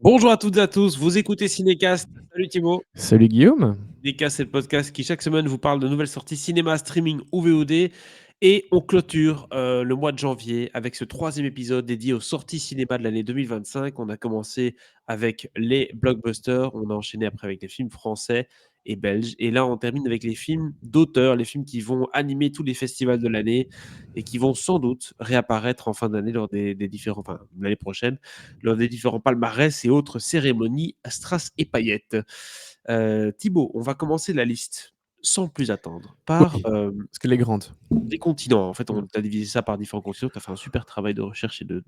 Bonjour à toutes et à tous, vous écoutez Cinécast. Salut Thibaut. Salut Guillaume. Cinécast, c'est le podcast qui chaque semaine vous parle de nouvelles sorties cinéma, streaming ou VOD. Et on clôture le mois de janvier avec ce troisième épisode dédié aux sorties cinéma de l'année 2025. On a commencé avec les blockbusters, on a enchaîné après avec les films français et belges. Et là, on termine avec les films d'auteur, les films qui vont animer tous les festivals de l'année et qui vont sans doute réapparaître en fin d'année lors des différents, enfin l'année prochaine, lors des différents palmarès et autres cérémonies à strass et paillettes. Thibaut, on va commencer la liste sans plus attendre par Oui, parce qu'elle est grande. des continents. En fait, Mm. on a divisé ça par différents continents. Tu as fait un super travail de recherche et de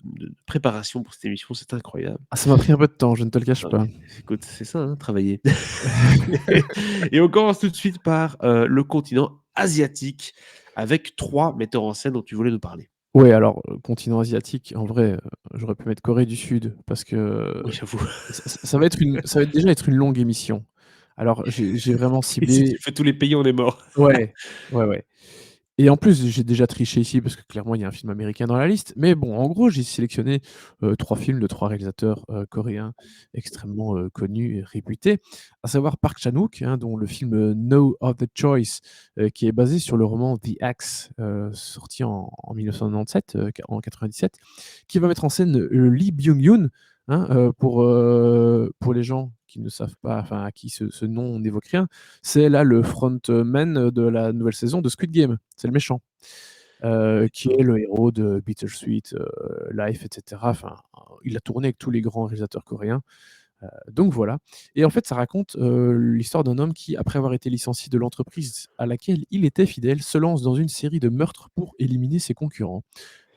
préparation pour cette émission. C'est incroyable. Ah, ça m'a pris un peu de temps, je ne te le cache Ah, pas. écoute, c'est ça, hein, travailler. Et on commence tout de suite par le continent asiatique avec 3 metteurs en scène dont tu voulais nous parler. Ouais, alors, continent asiatique, en vrai, j'aurais pu mettre Corée du Sud parce que Oui, j'avoue. ça va déjà être une longue émission. Alors, j'ai vraiment Et si tu ciblé. fais tous les pays, on est mort. Ouais, ouais, ouais. Et en plus, j'ai déjà triché ici parce que clairement, il y a un film américain dans la liste. Mais bon, en gros, j'ai sélectionné 3 films de 3 réalisateurs coréens extrêmement connus et réputés, à savoir Park Chan-wook, hein, dont le film No Other Choice, qui est basé sur le roman The Axe, sorti en 1997, en 97, qui va mettre en scène Lee Byung-hun, hein, pour les gens qui ne savent pas, enfin à qui ce nom n'évoque rien, c'est là le frontman de la nouvelle saison de Squid Game. C'est le méchant, qui est le héros de Bittersweet Life, et cetera. Enfin, il a tourné avec tous les grands réalisateurs coréens. Donc voilà. Et en fait, ça raconte l'histoire d'un homme qui, après avoir été licencié de l'entreprise à laquelle il était fidèle, se lance dans une série de meurtres pour éliminer ses concurrents.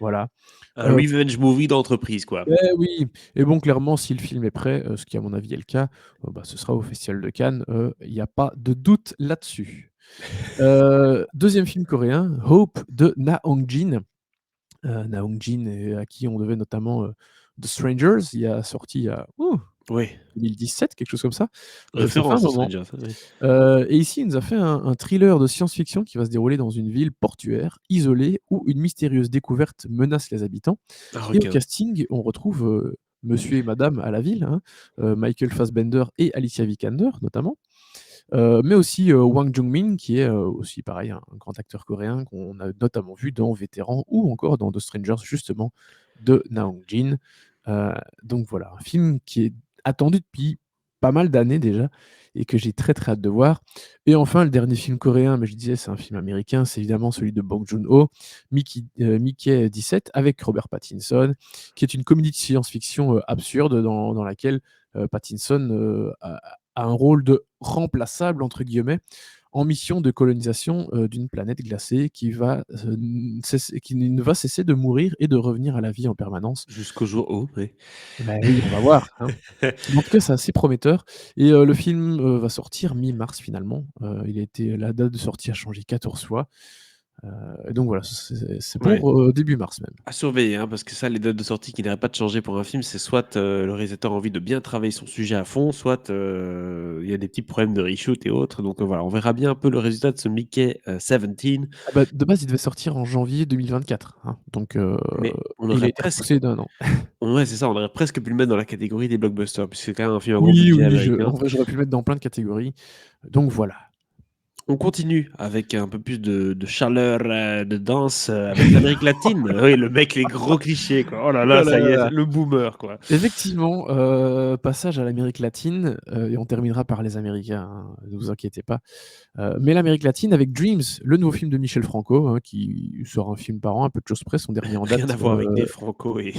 Voilà. Un revenge movie d'entreprise, quoi. Oui, et bon, clairement, si le film est prêt, ce qui à mon avis est le cas, bah, ce sera au Festival de Cannes, il y a pas de doute là-dessus. 2e film coréen, Hope de Na Hong-jin. Na Hong-jin, à qui on devait notamment The Strangers, sorti il y a Oui, 2017, quelque chose comme ça. Ça fait un référence à moment. Stranger Things, oui. Et ici, il nous a fait un thriller de science-fiction qui va se dérouler dans une ville portuaire, isolée, où une mystérieuse découverte menace les habitants. Un Et au requin. casting, on retrouve monsieur et madame à la ville, hein, Michael Fassbender et Alicia Vikander notamment. Mais aussi Wang Jung-min, qui est aussi pareil, un grand acteur coréen qu'on a notamment vu dans Vétéran ou encore dans The Strangers, justement, de Na Hong-jin. Donc voilà, un film qui est attendu depuis pas mal d'années déjà et que j'ai très très hâte de voir. Et enfin, le dernier film coréen, mais je disais c'est un film américain, c'est évidemment celui de Bong Joon-ho, Mickey 17, avec Robert Pattinson, qui est une comédie de science-fiction absurde dans laquelle Pattinson a un rôle de remplaçable, entre guillemets, en mission de colonisation d'une planète glacée qui ne va cesser de mourir et de revenir à la vie en permanence. Jusqu'au jour O, oui. Ben oui, on va voir, hein. Mais en tout cas, c'est assez prometteur et le film va sortir mi-mars finalement. La date de sortie a changé 14 fois. Donc voilà, c'est Ouais. pour début mars même. À surveiller, hein, parce que ça, les dates de sortie qui n'arrêtent pas de changer pour un film, c'est soit le réalisateur a envie de bien travailler son sujet à fond, soit il y a des petits problèmes de reshoot et autres. Donc voilà, on verra bien un peu le résultat de ce Mickey 17. Ah bah, de base, il devait sortir en janvier 2024, hein, donc Mais on il a aurait été presque, repoussé d'1 an. ouais, c'est ça, on aurait presque pu le mettre dans la catégorie des blockbusters, puisque c'est quand même un film à gros Oui, budget oui, américain. en vrai, j'aurais pu le mettre dans plein de catégories. Donc voilà. On continue avec un peu plus de chaleur, de danse avec l'Amérique latine. Oui, le mec, les gros clichés, quoi. Oh là Oh là, là ça y est, là. le boomer, quoi. Effectivement, passage à l'Amérique latine, et on terminera par les Américains, hein, ne vous inquiétez pas. Mais l'Amérique latine avec Dreams, le nouveau film de Michel Franco, hein, qui sort un film par an, à peu de choses près. Son dernier en Rien à date, voir avec des Franco et,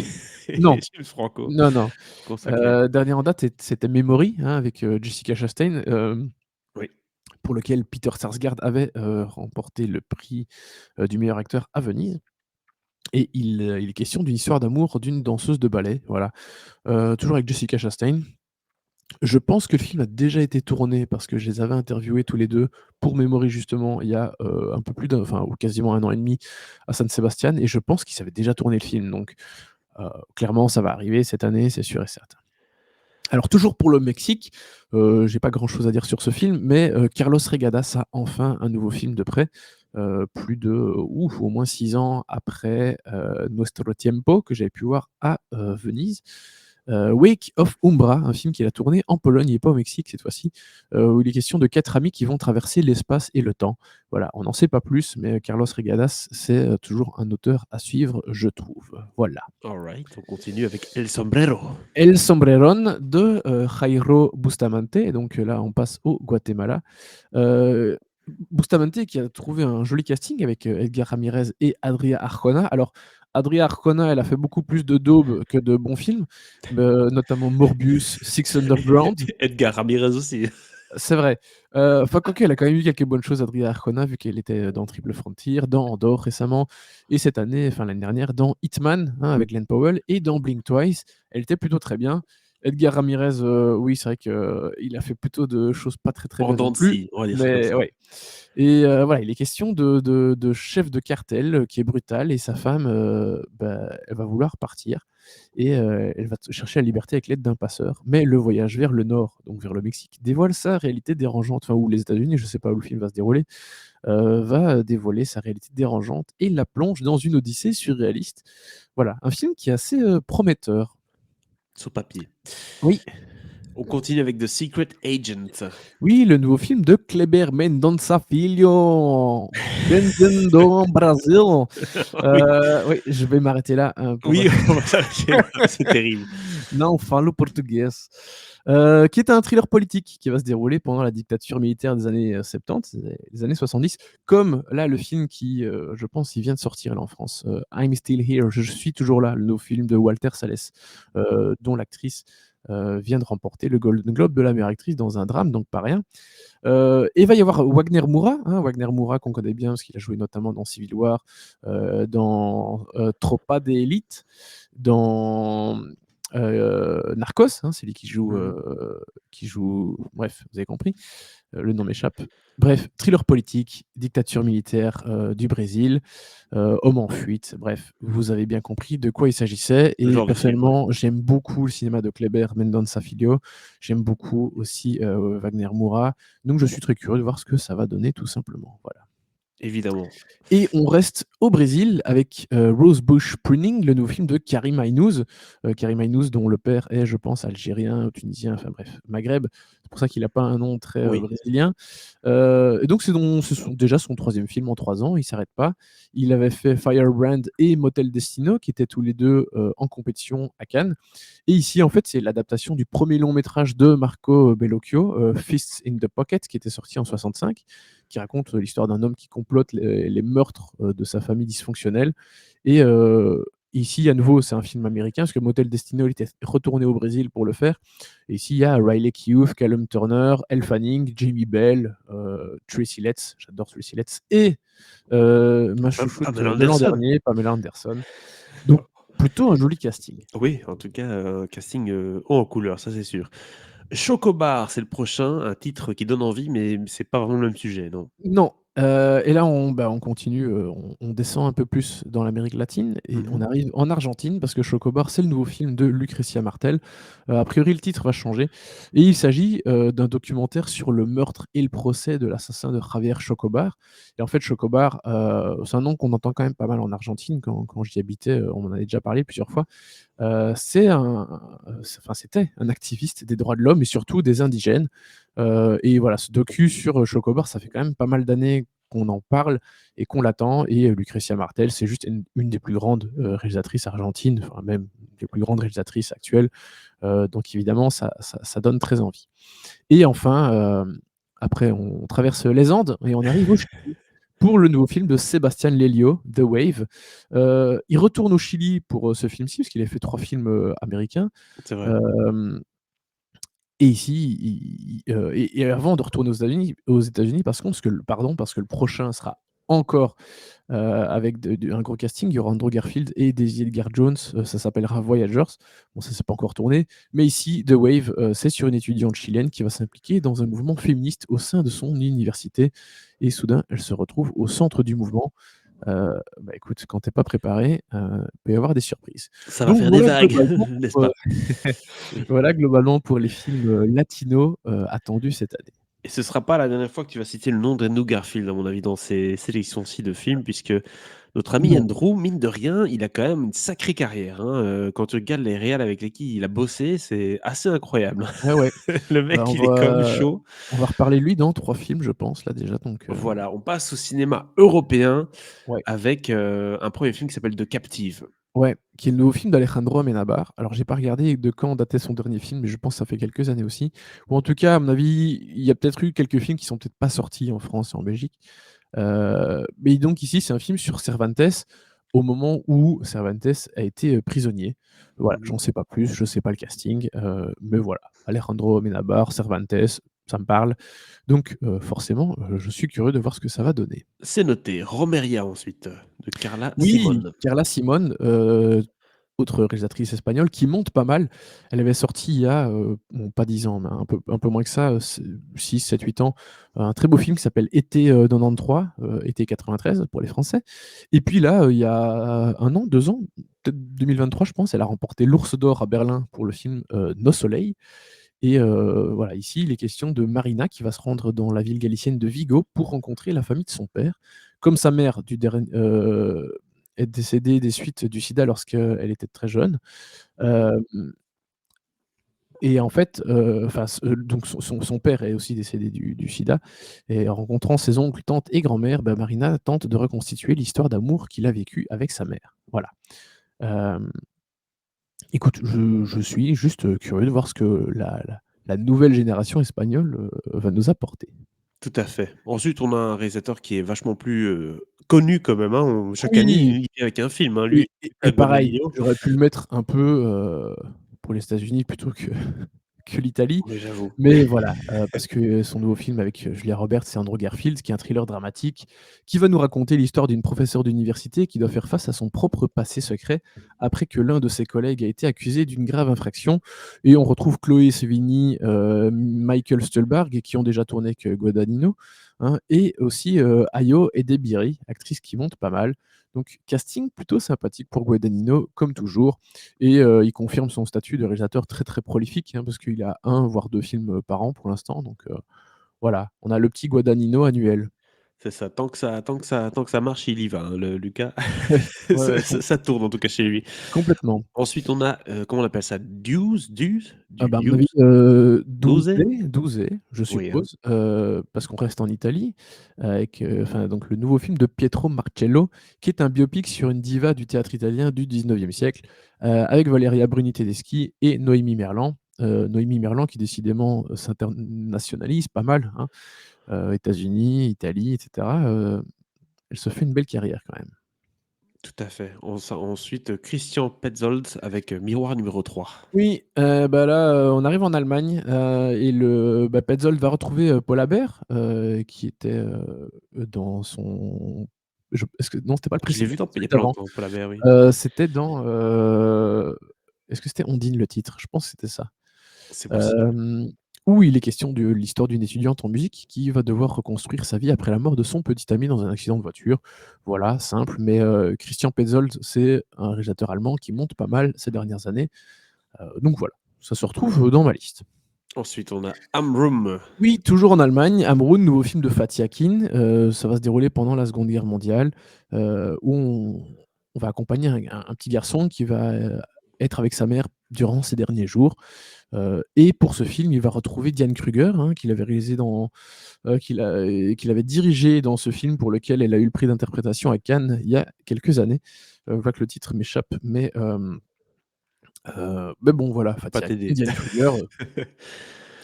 et non, James Franco, non, non. qu'on soit clair. Dernier en date, c'était Memory, hein, avec Jessica Chastain, Oui. pour lequel Peter Sarsgaard avait remporté le prix du meilleur acteur à Venise. Et il est question d'une histoire d'amour d'une danseuse de ballet, voilà. Toujours avec Jessica Chastain. Je pense que le film a déjà été tourné parce que je les avais interviewés tous les 2 pour Memory justement il y a, un peu plus ou quasiment 1 an et demi à San Sebastian, et je pense qu'ils avaient déjà tourné le film, donc clairement ça va arriver cette année, c'est sûr et certain. Alors toujours pour le Mexique, j'ai pas grand chose à dire sur ce film, mais Carlos Regadas a enfin un nouveau film de près, plus de, au moins 6 ans après, Nuestro Tiempo, que j'avais pu voir à Venise. Wake of Umbra, un film qu'il a tourné en Pologne et pas au Mexique cette fois-ci, où il est question de 4 amis qui vont traverser l'espace et le temps. Voilà, on n'en sait pas plus, mais Carlos Regadas, c'est toujours un auteur à suivre, je trouve. Voilà. Alright, on continue avec El Sombrero. El Sombrerón de Jairo Bustamante. Et donc là, on passe au Guatemala. Bustamante qui a trouvé un joli casting avec Edgar Ramirez et Adria Arjona. Alors, Adria Arjona, elle a fait beaucoup plus de daubes que de bons films, notamment Morbius, Six Underground. Edgar Ramirez aussi. C'est vrai. Enfin, quoique, elle a quand même eu quelques bonnes choses, Adria Arjona, vu qu'elle était dans Triple Frontier, dans Andor récemment, et cette année, enfin l'année dernière, dans Hitman, avec Glenn Powell, et dans Blink Twice. Elle était plutôt très bien. Edgar Ramirez, oui, c'est vrai qu'il a fait plutôt de choses pas très En bien dents non de plus. scie, on va dire ça comme Mais ça. ouais. Et voilà, il est question de chef de cartel qui est brutal, et sa femme, elle va vouloir partir. Et elle va chercher la liberté avec l'aide d'un passeur. Mais le voyage vers le nord, donc vers le Mexique, dévoile sa réalité dérangeante, enfin, ou les États-Unis, je ne sais pas où le film va se dérouler, va dévoiler sa réalité dérangeante et la plonge dans une odyssée surréaliste. Voilà, un film qui est assez prometteur. Sur papier. Oui. On continue avec The Secret Agent. Oui, le nouveau film de Kleber Mendonça Filho, Bem-vindo ao Brasil. Oui. Oui, je vais m'arrêter là, pour Oui, on va s'arrêter là, c'est terrible. Não falo português. Qui est un thriller politique qui va se dérouler pendant la dictature militaire des années 70, des années 70, comme là le film qui, je pense, il vient de sortir là en France, I'm Still Here, je suis toujours là, le nouveau film de Walter Salles, dont l'actrice vient de remporter le Golden Globe de la meilleure actrice dans un drame, donc pas rien. Et il va y avoir Wagner Moura, Wagner Moura qu'on connaît bien parce qu'il a joué notamment dans Civil War, dans Tropa de Élite, dans Narcos, c'est lui qui joue, bref, vous avez compris, le nom m'échappe. Bref, thriller politique, dictature militaire du Brésil, homme en fuite, bref, vous avez bien compris de quoi il s'agissait. Le Et genre de film, ouais. personnellement, j'aime beaucoup le cinéma de Kleber Mendonça Filho, j'aime beaucoup aussi Wagner Moura, donc je suis très curieux de voir ce que ça va donner tout simplement. Voilà. Évidemment. Et on reste au Brésil avec Rosebush Pruning, le nouveau film de Karim Aynouz. Karim Aynouz, dont le père est, je pense, algérien, tunisien, enfin bref, Maghreb. C'est pour ça qu'il n'a pas un nom très Oui. brésilien. Et donc, c'est déjà son 3e film en 3 ans, il ne s'arrête pas. Il avait fait Firebrand et Motel Destino, qui étaient tous les deux en compétition à Cannes. Et ici, en fait, c'est l'adaptation du premier long métrage de Marco Bellocchio, Fists in the Pocket, qui était sorti en 65, qui raconte l'histoire d'un homme qui complote les meurtres de sa famille dysfonctionnelle. Et ici, à nouveau, c'est un film américain, parce que Motel Destino, il était retourné au Brésil pour le faire. Et ici, il y a Riley Keough, Callum Turner, Elle Fanning, Jamie Bell, Tracy Letts, j'adore Tracy Letts, et ma chouchoute Pamela de l'an Anderson. dernier, Pamela Anderson. Donc, plutôt un joli casting. Oui, en tout cas, casting haut en couleur, ça c'est sûr. Chocobar, c'est le prochain, un titre qui donne envie, mais c'est pas vraiment le même sujet, non? Non, et là on continue, on descend un peu plus dans l'Amérique latine et on Mmh. arrive en Argentine parce que Chocobar, c'est le nouveau film de Lucrecia Martel. A priori, le titre va changer et il s'agit, d'un documentaire sur le meurtre et le procès de l'assassin de Javier Chocobar. Et en fait, Chocobar, c'est un nom qu'on entend quand même pas mal en Argentine. Quand j'y habitais, on m'en avait déjà parlé plusieurs fois. C'était un activiste des droits de l'homme et surtout des indigènes. Et voilà, ce docu sur Chocobar, ça fait quand même pas mal d'années qu'on en parle et qu'on l'attend. Et Lucrecia Martel, c'est juste une des plus grandes réalisatrices argentines, enfin même une des plus grandes réalisatrices actuelles. Donc évidemment, ça donne très envie. Et enfin, après, on traverse les Andes et on arrive au Chili pour le nouveau film de Sébastien Lelio, The Wave. Il retourne au Chili pour ce film-ci, parce qu'il a fait 3 films américains. C'est vrai. Euh, et ici, et avant de retourner aux États-Unis, parce que le prochain sera encore avec un gros casting. Il y aura Andrew Garfield et Daisy Edgar Jones. Ça s'appellera Voyagers. Bon, ça, c'est pas encore tourné. Mais ici, The Wave, c'est sur une étudiante chilienne qui va s'impliquer dans un mouvement féministe au sein de son université. Et soudain, elle se retrouve au centre du mouvement. Écoute, quand t'es pas préparé, il peut y avoir des surprises. Ça va Donc faire des voilà vagues, globalement n'est-ce pour, pas? Oui. voilà globalement pour les films latinos attendus cette année. Et ce sera pas la dernière fois que tu vas citer le nom d'Andrew Garfield, à mon avis, dans ces sélections-ci de films, puisque Notre ami Non. Andrew, mine de rien, il a quand même une sacrée carrière, hein, quand tu regardes les réals avec lesquels il a bossé, c'est assez incroyable. Ouais, ouais. Le Bah, mec, il est quand même chaud. on va reparler de lui dans 3 films, je pense, là, déjà, donc Voilà, on passe au cinéma européen ouais. avec, un premier film qui s'appelle The Captive. Ouais, qui est le nouveau film d'Alejandro Amenábar. Alors, j'ai pas regardé de quand datait son dernier film, mais je pense que ça fait quelques années aussi. Ou en tout cas, à mon avis, il y a peut-être eu quelques films qui sont peut-être pas sortis en France et en Belgique. Mais donc ici, c'est un film sur Cervantes, au moment où Cervantes a été, prisonnier. Voilà, Mmh. j'en sais pas plus, je sais pas le casting, mais voilà. Alejandro Amenábar, Cervantes, ça me parle. Donc forcément, je suis curieux de voir ce que ça va donner. C'est noté. Romeria ensuite, de Carla Oui, Simone. Carla Simón, autre réalisatrice espagnole qui monte pas mal. Elle avait sorti il y a, bon pas 10 ans, mais un peu moins que ça, 6-7-8 ans, un très beau film qui s'appelle Été, 93, Été 93 pour les Français. Et puis là, il y a 1 an, 2 ans, peut-être 2023 je pense, elle a remporté l'Ours d'or à Berlin pour le film, Nos soleils. Et voilà, ici il est question de Marina qui va se rendre dans la ville galicienne de Vigo pour rencontrer la famille de son père. Comme sa mère est décédée des suites du sida lorsqu'elle était très jeune, hem et en fait, enfin donc son père est aussi décédé du sida et en rencontrant ses oncles, tantes et grand-mère, bah, Marina tente de reconstituer l'histoire d'amour qu'il a vécue avec sa mère. Voilà. Hem Écoute, je suis juste, curieux de voir ce que la nouvelle génération espagnole, va nous apporter. Tout à fait. Ensuite, on a un réalisateur qui est vachement plus, connu quand même, hein. On chaque année, Oui, il vient avec un film, hein, lui, et Luca pareil, Guadagnino. j'aurais pu le mettre un peu, pour les États-Unis plutôt que que l'Italie. Oui, j'avoue. Mais voilà, parce que son nouveau film avec, Julia Roberts et Andrew Garfield, qui est un thriller dramatique, qui va nous raconter l'histoire d'une professeure d'université qui doit faire face à son propre passé secret, après que l'un de ses collègues a été accusé d'une grave infraction. Et on retrouve Chloé Sevigny, Michael Stuhlbarg, qui ont déjà tourné avec, Guadagnino, hein, et aussi, Ayo Edebiri, actrice qui monte pas mal. Donc casting plutôt sympathique pour Guadagnino, comme toujours. Et il confirme son statut de réalisateur très, très prolifique, hein, parce qu'il a 1 voire 2 films, par an pour l'instant, donc voilà, on a le petit Guadagnino annuel. C'est ça, tant que ça marche, il y va, hein, le Lucas. Ouais, ouais, Ça ouais, ça ça tourne en tout cas chez lui. complètement. Ensuite, on a, comment on appelle ça? Deuce? Deuce? Ah bah, à mon avis, Deuce? Douze? Douze, je Oui, hein. suppose, parce qu'on reste en Italie, avec, enfin donc le nouveau film de Pietro Marcello, qui est un biopic sur une diva du théâtre italien du 19e siècle, avec Valeria Bruni Tedeschi et Noémie Merlan. Noémie Merlan qui décidément, s'internationalise pas mal, hein, États-Unis, Italie et cetera, elle se fait une belle carrière quand même. Tout à fait. Ensuite, Christian Petzold avec, Miroir numéro 3. Oui, bah, là, on arrive en Allemagne, et Petzold va retrouver, Paul Haber, qui était, dans son est-ce que non, c'était pas le Je l'ai précédent, vu il y celui a pas d'avant. longtemps, Paul Habert, oui. C'était dans, est-ce que c'était Ondine le titre? Je pense que c'était ça. C'est possible. Hem, où il est question de l'histoire d'une étudiante en musique qui va devoir reconstruire sa vie après la mort de son petit ami dans un accident de voiture. Voilà, simple, mais Christian Petzold, c'est un réalisateur allemand qui monte pas mal ces dernières années. Donc voilà, ça se retrouve dans ma liste. Ensuite, on a Amrum. Oui, toujours en Allemagne, Amrun, nouveau film de Fatih Akin. Ça va se dérouler pendant la Seconde Guerre mondiale, où on va accompagner un petit garçon qui va, être avec sa mère durant ses derniers jours. Et pour ce film, il va retrouver Diane Kruger, hein, qu'il avait réalisé dans, qu'il avait dirigé dans ce film pour lequel elle a eu le prix d'interprétation à Cannes il y a quelques années. Je vois que le titre m'échappe, mais bon voilà, Pas Fatih Akin, t'aider. Diane Kruger,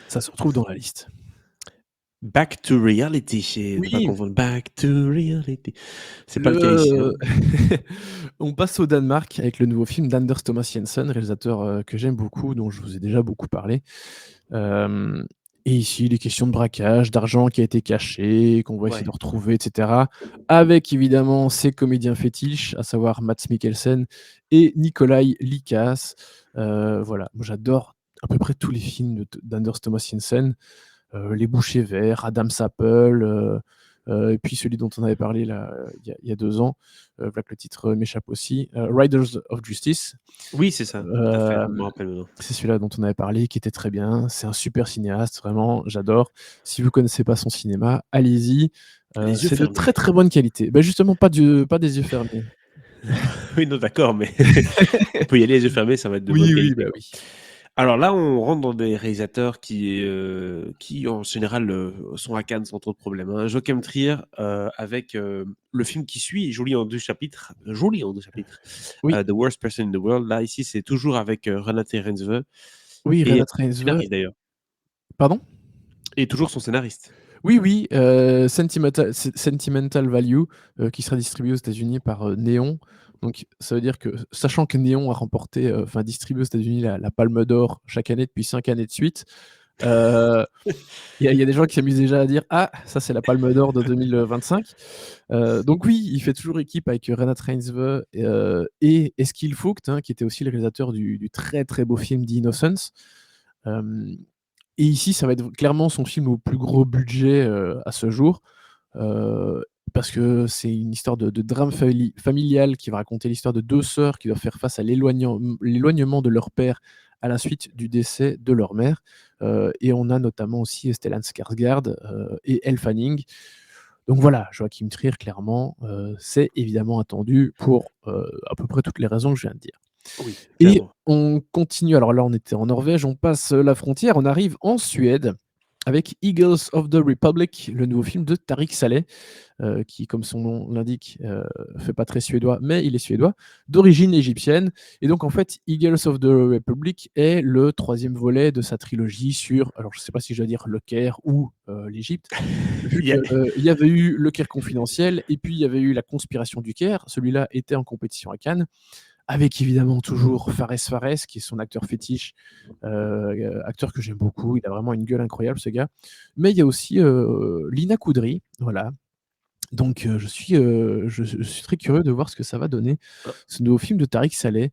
ça se retrouve dans la liste. Back to Reality, et ne pas Oui, confondre Back to Reality. C'est pas le cas ici, hein. le on passe au Danemark avec le nouveau film d'Anders Thomas Jensen, réalisateur, que j'aime beaucoup, dont je vous ai déjà beaucoup parlé. Hem Et ici, il est question de braquage, d'argent qui a été caché, qu'on va essayer de Ouais, retrouver et cetera. Avec évidemment ses comédiens fétiches, à savoir Mads Mikkelsen et Nikolaj Likas. Voilà, moi j'adore à peu près tous les films d'Anders Thomas Jensen. Les Bouchers verts, Adam Sapple, Et puis celui dont on avait parlé là, il y a 2 ans, voilà que le titre m'échappe aussi, Riders of Justice. Oui, c'est ça, tout à fait, je me Hem, rappelle maintenant. c'est celui-là dont on avait parlé, qui était très bien. C'est un super cinéaste, vraiment, j'adore. Si vous connaissez pas son cinéma, allez-y, Les yeux c'est de fermés. très, très bonne qualité. Bah, justement, pas des yeux fermés. Oui, non, d'accord, mais on peut y aller les yeux fermés, ça va être de bonne Oui, oui, qualité, bah, quoi. oui. Alors là, on rentre dans des réalisateurs qui en général, sont à Cannes sans trop de problèmes, hein. Joachim Trier, avec, le film qui suit, joli en 2 chapitres, Oui, The Worst Person in the World. Là, ici, c'est toujours avec, Renate Reinsve oui, et Renate Reinsve. scénariste d'ailleurs Pardon? et toujours son scénariste. Oui, oui, Sentimental Value, qui sera distribué aux États-Unis par, Néon. Donc ça veut dire que, sachant que Néon a remporté, enfin distribué aux États-Unis la Palme d'or chaque année depuis 5 années de suite, heu, il y a des gens qui s'amusent déjà à dire: «Ah, ça c'est la Palme d'or de 2025». Donc oui, il fait toujours équipe avec, Renate Reinsve, et Eskil Vogt, hein, qui était aussi le réalisateur du très, très beau film The Innocents. Hem Et ici, ça va être clairement son film au plus gros budget, à ce jour, heu, parce que c'est une histoire de drame familial qui va raconter l'histoire de 2 sœurs qui doivent faire face à l'éloignement de leur père à la suite du décès de leur mère. Et on a notamment aussi Stellan Skarsgård, et Elle Fanning. Donc voilà, Joachim Trier clairement, c'est évidemment attendu pour, à peu près toutes les raisons que je viens de dire. Oui, Et clairement. on continue, alors là on était en Norvège, on passe, la frontière, on arrive en Suède avec Eagles of the Republic, le nouveau film de Tariq Saleh, qui, comme son nom l'indique, fait pas très suédois, mais il est suédois, d'origine égyptienne. Et donc en fait, Eagles of the Republic est le 3e volet de sa trilogie sur, alors je sais pas si je dois dire le Caire ou, l'Égypte, vu Il y a qu'il y avait eu le Caire confidentiel et puis il y avait eu la conspiration du Caire. Celui-là était en compétition à Cannes, avec évidemment toujours Fares Fares, qui est son acteur fétiche, acteur que j'aime beaucoup. Il a vraiment une gueule incroyable, ce gars. Mais il y a aussi, Lina Koudry, voilà. Donc je suis très curieux de voir ce que ça va donner, un ce nouveau film de Tariq Saleh.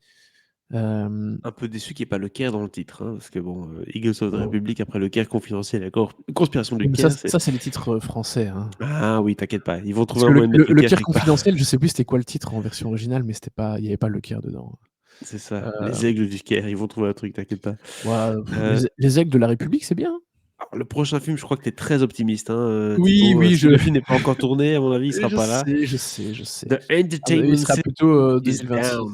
Hem, un peu déçu qu'il y ait pas le Caire dans le titre, hein, parce que bon, Eagles of the oh, Republic après le Caire confidentiel, d'accord, conspiration du mais ça Caire, c'est ça c'est les titres, français, hein. ah oui, t'inquiète pas, ils vont Parce trouver que un le moyen de le mettre le le Caire Caire quelque part. confidentiel, je sais plus c'était quoi le titre en version originale, mais c'était pas il y avait pas le Caire dedans. C'est ça, Heu, les aigles du Caire, ils vont trouver un truc, t'inquiète pas. Ouah, Heu, les aigles de la République, c'est bien, hein. alors le prochain film, je crois que tu es très optimiste, hein, Oui, Thibaut, oui, si le film n'est pas encore tourné, à mon avis, il sera je pas là. sais, je sais, je sais. The Ah bah, il Entertainment sera System plutôt, is 2026. down.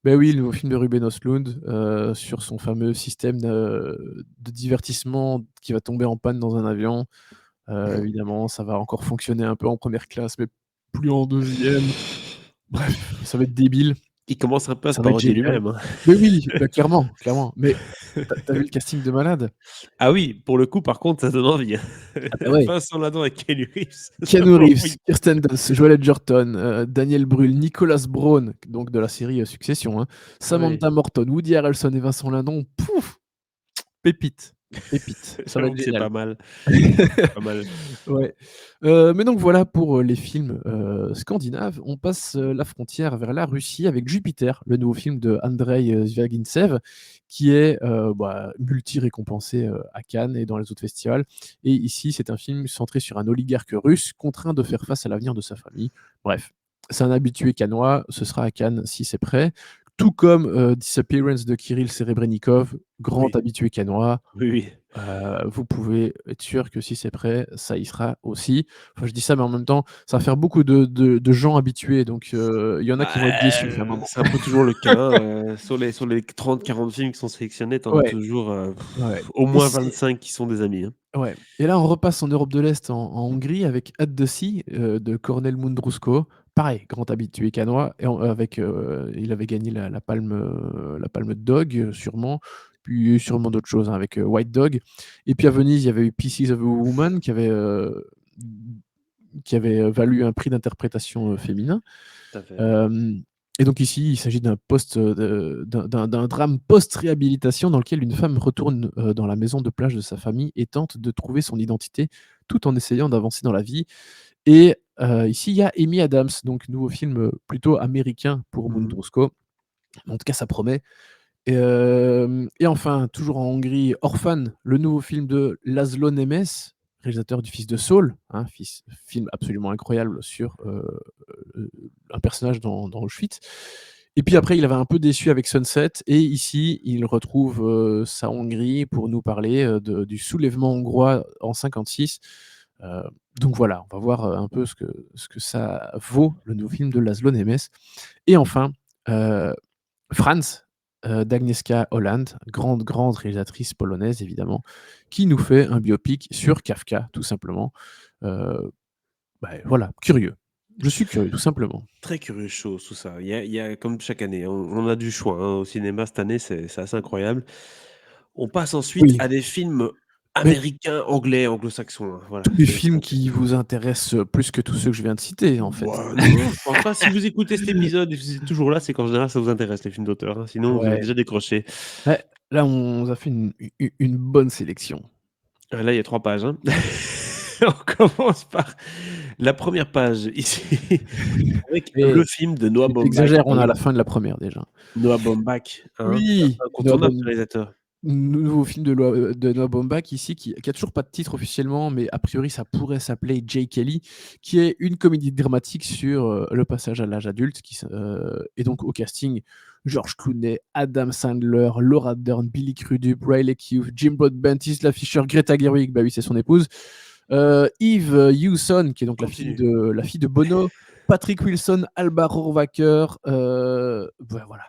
Beh oui, le nouveau film de Ruben Östlund, sur son fameux système de divertissement qui va tomber en panne dans un avion. Évidemment, ça va encore fonctionner un peu en 1re classe, mais plus en 2e. Bref, ça va être débile, Il commence un peu à se ça va être parodier génial. lui-même, hein. Mais oui, bah, clairement, clairement. Mais tu as vu le casting de malade? Ah oui, pour le coup, par contre, ça donne envie, hein. Ah bah ouais. Vincent Lindon avec Keanu Reeves, ça Keanu peut Reeves, envoyer. Kirsten Dunst, Joel Edgerton, Daniel Brühl, Nicolas Braun, donc de la série, Succession, hein, Ah ouais, Samantha Morton, Woody Harrelson et Vincent Lindon. Pouf! Pépite, pépite, ça va j'avoue être que c'est génial. pas mal, c'est pas mal. Ouais, mais donc voilà pour, les films, scandinaves. On passe, la frontière vers la Russie avec Jupiter, le nouveau film de Andreï, Zvyagintsev, qui est, bah, multi-récompensé, à Cannes et dans les autres festivals. Et ici, c'est un film centré sur un oligarque russe contraint de faire face à l'avenir de sa famille. Bref, c'est un habitué cannois, ce sera à Cannes si c'est prêt. Tout comme, Disappearance de Kirill Serebrennikov, grand Oui, habitué cannois. oui, oui. Vous pouvez être sûr que si c'est prêt, ça y sera aussi. Enfin, je dis ça, mais en même temps, ça va faire beaucoup de gens habitués, donc il y en a Bah, qui vont être déçus à un moment. c'est un peu toujours le cas, hein, sur les 30-40 films qui sont sélectionnés, tu en as Ouais, toujours, ouais, au et moins c'est 25 qui sont des amis, hein. ouais, et là, on repasse en Europe de l'Est, en Hongrie, avec At the Sea, de Cornel Mundruczko. Pareil, grand habitué cannois, et avec, il avait gagné la palme de Dog, sûrement, puis sûrement d'autres choses, hein, avec, White Dog. Et puis à Venise, il y avait eu Pieces of a Woman qui avait valu un prix d'interprétation, féminin. Tout à fait. Hem Et donc ici, il s'agit d'un drame post-réhabilitation dans lequel une femme retourne, dans la maison de plage de sa famille et tente de trouver son identité, tout en essayant d'avancer dans la vie. Et ici, il y a Amy Adams, donc nouveau film, plutôt américain pour Mmh mh. Mundruczko. En tout cas, ça promet. Et enfin, toujours en Hongrie, Orphan, le nouveau film de Laszlo Nemes, réalisateur du Fils de Saul, hein, film absolument incroyable sur un personnage dans Auschwitz. Et puis après, il avait un peu déçu avec Sunset, et ici, il retrouve sa Hongrie pour nous parler du soulèvement hongrois en 56. Euh, donc voilà, on va voir un peu ce que ça vaut, le nouveau film de Laszlo Nemes. Et enfin, Franz, d'Agnieszka Holland, grande réalisatrice polonaise évidemment, qui nous fait un biopic sur Kafka, tout simplement. Voilà, curieux. Je suis curieux, tout simplement. Très curieux chose tout ça. Il y a comme chaque année, on a du choix, au cinéma cette année, c'est assez incroyable. On passe ensuite Oui, à des films mais américains, anglais, anglo-saxons, voilà, tous les c'est films qui vous intéressent plus que tous ceux que je viens de citer, en fait. bah, non, je pense pas. Si vous écoutez cet épisode et que vous êtes toujours là, c'est qu'en général ça vous intéresse les films d'auteur, sinon vous avez Ouais. déjà décroché. Ouais, là, on vous a fait une bonne sélection. Là, il y a 3 pages, hein. On commence par la première page ici avec le Et film de Noah tu Baumbach. on est à la fin de la première déjà. Noah Baumbach, Oui, Noah incontournable ce réalisateur. nouveau film de Noah Baumbach ici qui a toujours pas de titre officiellement, mais a priori ça pourrait s'appeler Jay Kelly, qui est une comédie dramatique sur le passage à l'âge adulte, et donc au casting George Clooney, Adam Sandler, Laura Dern, Billy Crudup, Riley Keough, Jim Broadbent, Isla Fisher, Greta Gerwig, bah oui c'est son épouse, Eve Hewson qui est donc Continue. la fille de Bono, Patrick Wilson, Alba Rohrwacher, voilà.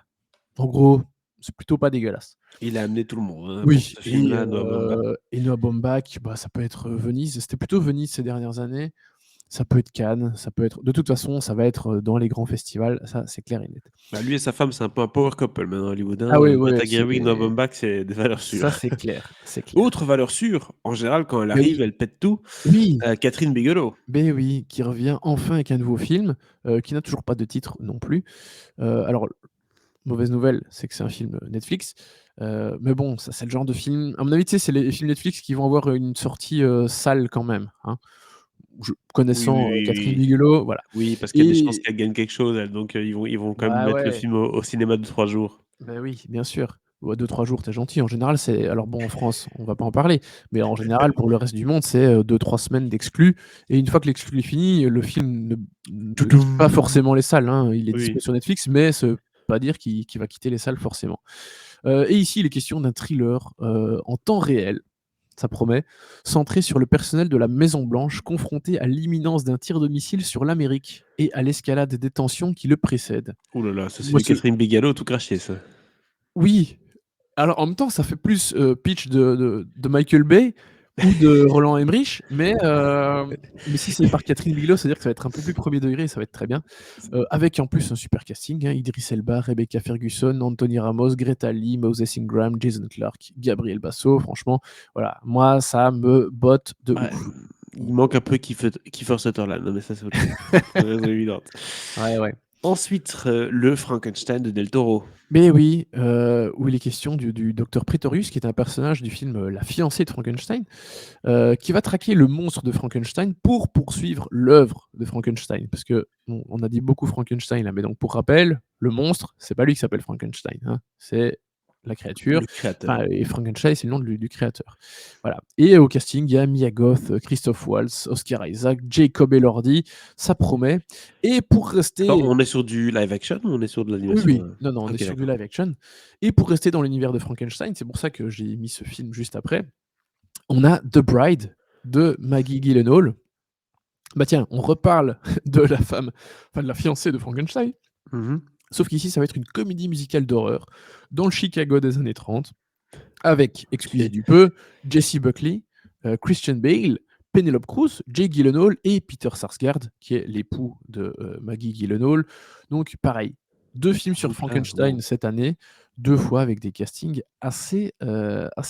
En gros, c'est plutôt pas dégueulasse. Il a amené tout le monde, pour Oui, ce film-là, Noah Baumbach. et Noah Baumbach, bah, ça peut être Venise. C'était plutôt Venise ces dernières années. Ça peut être Cannes, ça peut être de toute façon, ça va être, dans les grands festivals, ça, c'est clair et net. Bah, lui et sa femme, c'est un peu un power couple maintenant Hollywood, Ah oui, ouais, Greta c'est Gerwig, Noah Baumbach, c'est des valeurs ça, sûres. c'est clair, c'est clair. Autre valeur sûre, en général, quand elle Mais arrive, oui, elle pète tout, oui, Catherine Bigelow. beh oui, qui revient enfin avec un nouveau film, qui n'a toujours pas de titre non plus. Alors, mauvaise nouvelle, c'est que c'est un film Netflix, mais bon, ça, c'est le genre de film à mon avis, tu sais, c'est les films Netflix qui vont avoir une sortie, salle quand même, hein. Oui, oui, Connaissant, oui, Catherine oui. Bigelow, voilà. Oui, parce qu'il y a des chances Et qu'elle gagne quelque chose elle, donc ils vont quand même bah, mettre le ouais, film au cinéma de 3 jours. bah, oui, bien sûr. Ouais, 2-3 jours, tu gentil. En général, c'est alors bon, en France, on va pas en parler, mais en général, pour le reste du monde, c'est, 2-3 semaines d'exclus, et une fois que l'exclu est fini, le film ne quitte pas Toudoum. forcément les salles, hein. Il est dispo Oui. sur Netflix, mais ça veut pas dire qu'il va quitter les salles forcément. Et ici, il est question d'un thriller, en temps réel, ça promet, centré sur le personnel de la Maison Blanche, confronté à l'imminence d'un tir de missile sur l'Amérique et à l'escalade des tensions qui le précèdent. Ouh là là, ça c'est Moi, du Catherine Bigelow tout craché ça. oui, alors en même temps, ça fait plus, pitch de Michael Bay ou de Roland Emmerich, mais si c'est par Catherine Bigelow, c'est-à-dire que ça va être un peu plus premier degré et ça va être très bien. Avec en plus un super casting, hein, Idris Elba, Rebecca Ferguson, Anthony Ramos, Greta Lee, Moses Ingram, Jason Clarke, Gabriel Basso, franchement, voilà, moi ça me botte de Ouais, ouf. il manque un peu Kiefer Sutherland, non mais ça c'est autre chose. Raison évidente. Ouais, ouais. Ensuite, le Frankenstein de Del Toro. Mais oui, où il est question du docteur Pretorius, qui est un personnage du film, La fiancée de Frankenstein, qui va traquer le monstre de Frankenstein pour poursuivre l'œuvre de Frankenstein. Parce que on a dit beaucoup Frankenstein là, mais donc pour rappel, le monstre, c'est pas lui qui s'appelle Frankenstein, hein, c'est la créature. Le créateur. Enfin, et Frankenstein, c'est le nom du créateur. Voilà. Et au casting, il y a Mia Goth, Christophe Waltz, Oscar Isaac, Jacob Elordi. Ça promet. Et pour Attends, rester on est sur du live action ou on est sur de oui, l'animation, oui. Non, non, on est OK, sur du d'accord. live action. Et pour rester dans l'univers de Frankenstein, c'est pour ça que j'ai mis ce film juste après, on a The Bride de Maggie Gyllenhaal. Bah tiens, on reparle de la femme, enfin de la fiancée de Frankenstein, Mmh. sauf qu'ici, ça va être une comédie musicale d'horreur dans le Chicago des années 30, avec, excusez OK. du peu, Jessie Buckley, Christian Bale, Penelope Cruz, Jake Gyllenhaal et Peter Sarsgaard, qui est l'époux de Maggie Gyllenhaal. Donc pareil, 2 films sur Donc là, Frankenstein cette année, 2 fois avec des castings assez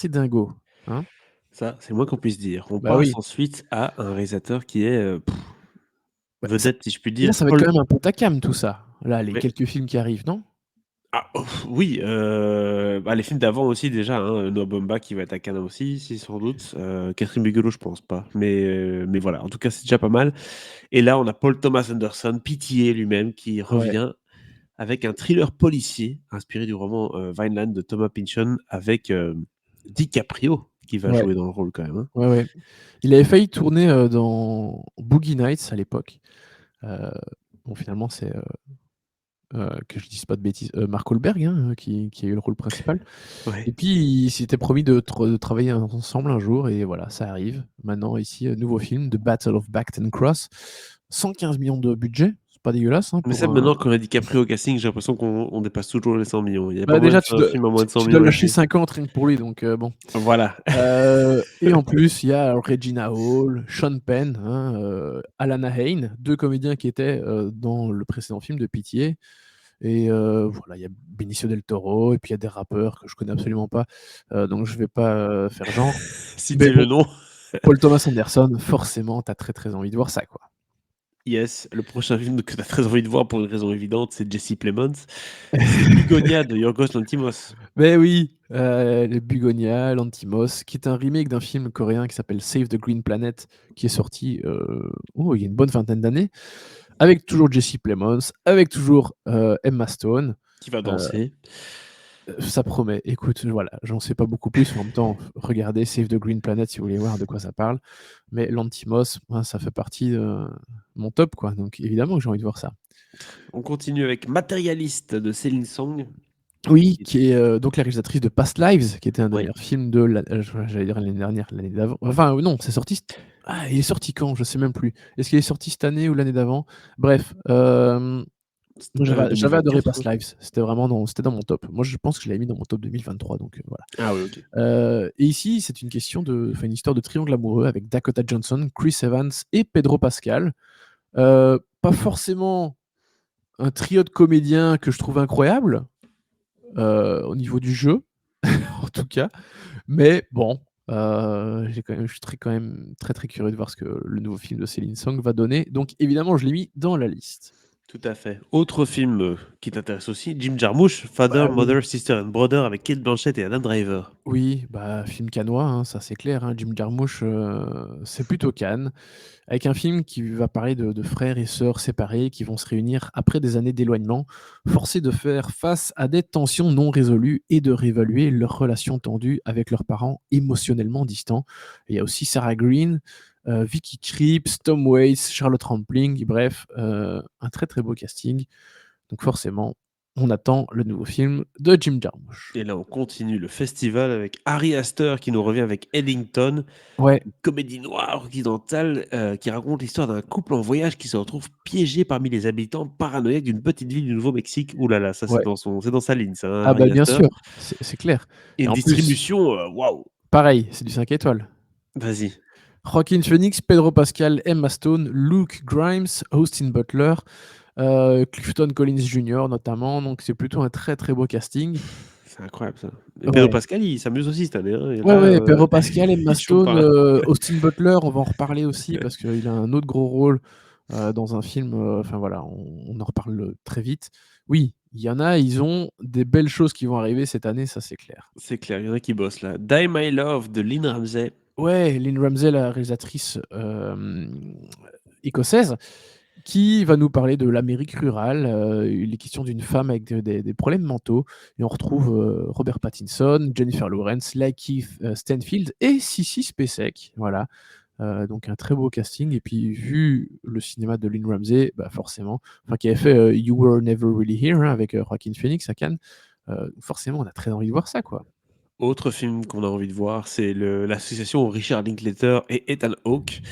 dingos, hein? ça, c'est le moins qu'on puisse dire. On Bah passe oui, ensuite à un réalisateur qui est, bah, vedette, si je puis là, dire, ça va être Paul. quand même un peu ta came tout ça, là, les Mais quelques films qui arrivent, non? oui, bah, les films d'avant aussi déjà, Noah Baumbach qui va être à Cannes aussi, si sans doute, Catherine Bigelow, je pense pas, mais voilà, en tout cas, c'est déjà pas mal et là, on a Paul Thomas Anderson, Pitié lui-même, qui Ouais. revient avec un thriller policier inspiré du roman, Vineland de Thomas Pynchon avec, DiCaprio. qui va Ouais, jouer dans le rôle quand même, hein. ouais, ouais. Il avait failli tourner, dans Boogie Nights à l'époque. Heu, bon finalement c'est, que je dise pas de bêtises, Mark Wahlberg, hein, qui a eu le rôle principal et Ouais. puis ils s'étaient promis de travailler ensemble un jour et voilà, ça arrive. Maintenant ici, nouveau film, The Battle of Bacton Cross, 115 millions de budget, c'est pas dégueulasse, hein, Mais pour ça, un maintenant qu'on a DiCaprio au casting, j'ai l'impression qu'on dépasse toujours les 100 millions. Il y a pas bah, moyen de déjà faire un film à moins de 100 tu dois millions lâcher ici. 50 rien que pour lui donc bon. Voilà. Et en plus, il y a Regina Hall, Sean Penn, hein, Alana Haim, 2 comédiens qui étaient, dans le précédent film de Pitié et voilà, il y a Benicio del Toro et puis il y a des rappeurs que je connais absolument pas, donc je vais pas, faire genre. Mais Citer bon, le nom. Paul Thomas Anderson, forcément, tu as très, très envie de voir ça, quoi. Yes, le prochain film que tu as très envie de voir pour une raison évidente, c'est Jesse Plemons. C'est Bigonia de Yorgos Lanthimos. Mais oui, les Bugonia, Lanthimos, qui est un remake d'un film coréen qui s'appelle Save the Green Planet, qui est sorti, il y a une bonne vingtaine d'années, avec toujours Jesse Plemons, avec toujours, Emma Stone. Qui va Heu, danser. Ça promet. Écoute, voilà, j'en sais pas beaucoup plus, mais en même temps, regardez Save the Green Planet si vous voulez voir de quoi ça parle. Mais Lanthimos, moi, ça fait partie de mon top, quoi, donc évidemment que j'ai envie de voir ça. On continue avec Matérialiste de Céline Song. Oui, qui est, donc la réalisatrice de Past Lives, qui était un Ouais. dernier film de la j'allais dire l'année dernière, l'année d'avant. Enfin, non, c'est sorti il est sorti quand? Je sais même plus. Est-ce qu'il est sorti cette année ou l'année d'avant? Bref, C'était moi pas j'avais adoré 2024 Past quoi? Lives. C'était dans mon top. Moi, je pense que je l'avais mis dans mon top 2023 donc voilà. Ah oui, OK. Et ici, c'est une histoire de triangle amoureux avec Dakota Johnson, Chris Evans et Pedro Pascal. Pas forcément un trio de comédiens que je trouve incroyable, au niveau du jeu, en tout cas. Mais bon, je suis quand même très, très curieux de voir ce que le nouveau film de Céline Song va donner. Donc évidemment, je l'ai mis dans la liste. Tout à fait. Autre film, qui t'intéresse aussi, Jim Jarmusch, Father, Bah oui. Mother, Sister and Brother avec Cate Blanchett et Adam Driver. Oui, bah, film cannois, hein, ça c'est clair, hein. Jim Jarmusch, c'est plutôt Cannes, avec un film qui va parler de frères et sœurs séparés qui vont se réunir après des années d'éloignement, forcés de faire face à des tensions non résolues et de réévaluer leurs relations tendues avec leurs parents émotionnellement distants. Il y a aussi Sarah Green, Vicky Krieps, Tom Waits, Charlotte Rampling, bref, un très, très beau casting. Donc forcément, on attend le nouveau film de Jim Jarmusch. Et là, on continue le festival avec Ari Aster qui nous revient avec Eddington, Ouais, une comédie noire occidentale, qui raconte l'histoire d'un couple en voyage qui se retrouve piégé parmi les habitants paranoïaques d'une petite ville du Nouveau-Mexique. Ouh là là, ça ouais. c'est dans sa ligne ça, hein, Ah bah, Ari bien Aster. sûr, c'est clair Et et une en plus, distribution, waouh! pareil, c'est du 5 étoiles. Vas-y. Joaquin Phoenix, Pedro Pascal, Emma Stone, Luke Grimes, Austin Butler, Clifton Collins Jr. notamment, donc c'est plutôt un très, très beau casting. C'est incroyable ça. Et Pedro Ouais. Pascal, il s'amuse aussi cette année, hein, et Ouais, là, ouais, Pedro Pascal, Emma il chope Stone, pas. Austin Butler, on va en reparler aussi parce qu'il a un autre gros rôle, dans un film, enfin voilà, on en reparle, très vite. Oui, il y en a, ils ont des belles choses qui vont arriver cette année, ça c'est clair. C'est clair, il y en a qui bossent là. Die My Love de Lynn Ramsay. Ouais, Lynn Ramsay, la réalisatrice, écossaise, qui va nous parler de l'Amérique rurale. Il est question d'une femme avec des problèmes mentaux et on retrouve, Robert Pattinson, Jennifer Lawrence, Lakeith, Stanfield et Sissy Spacek, voilà. Donc un très beau casting et puis vu le cinéma de Lynn Ramsay, bah, forcément, enfin qui avait fait, You Were Never Really Here, hein, avec, Joaquin Phoenix à Cannes, forcément on a très envie de voir ça, quoi. Autre film qu'on a envie de voir, c'est l'association Richard Linklater et Ethan Hawke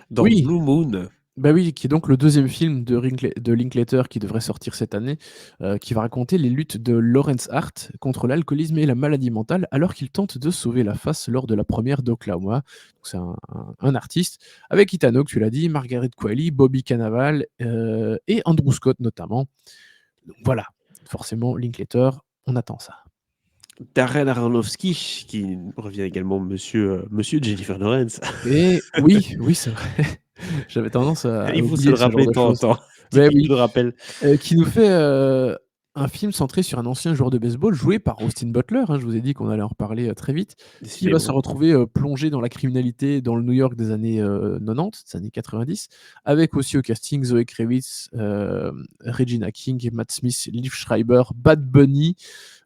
dans Oui! Blue Moon. Bah oui, qui est donc le deuxième film de Linklater qui devrait sortir cette année, qui va raconter les luttes de Lawrence Hart contre l'alcoolisme et la maladie mentale, alors qu'il tente de sauver la face lors de la première d'Oklahoma. Donc c'est un artiste avec Ethan Hawke, tu l'as dit, Margaret Qualley, Bobby Cannavale, et Andrew Scott notamment. Donc voilà, forcément Linklater, on attend ça. Darren Aronofsky, qui revient également monsieur Jennifer Lawrence. Et oui, oui, c'est vrai. J'avais tendance à Il faut se oublier le ce genre rappeler de de temps en choses. temps. Petit Beh piqûre oui. de rappel. Qui nous fait, un film centré sur un ancien joueur de baseball joué par Austin Butler, hein, je vous ai dit qu'on allait en reparler, très vite, qui va se Décidément. retrouver, plongé dans la criminalité dans le New York des années, 90, des années 90, avec aussi au casting Zoe Kravitz, Regina King, Matt Smith, Liev Schreiber, Bad Bunny,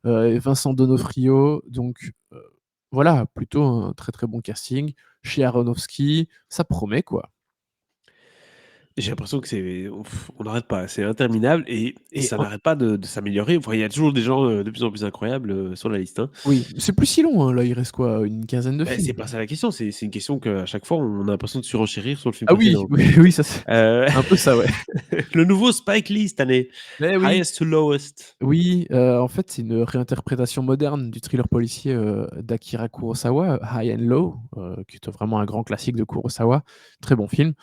et Vincent D'Onofrio, donc voilà, plutôt un très, très bon casting. Chez Aronofsky, ça promet, quoi. J'ai l'impression que c'est on n'arrête pas, c'est interminable et Et ça en n'arrête pas de s'améliorer. Enfin, il y a toujours des gens, de plus en plus incroyables, sur la liste, hein. oui, c'est plus si long, hein, là, il reste quoi? Une quinzaine de Beh, c'est films? pas ça la question, c'est une question qu'à chaque fois on a l'impression de surenchérir sur le film Ah oui, précédent, quoi. oui, oui, ça c'est Heu, un peu ça, ouais. le nouveau Spike Lee cette année, Mais oui, Highest to Lowest. oui, en fait, c'est une réinterprétation moderne du thriller policier, d'Akira Kurosawa, High and Low, qui est vraiment un grand classique de Kurosawa. Très bon film.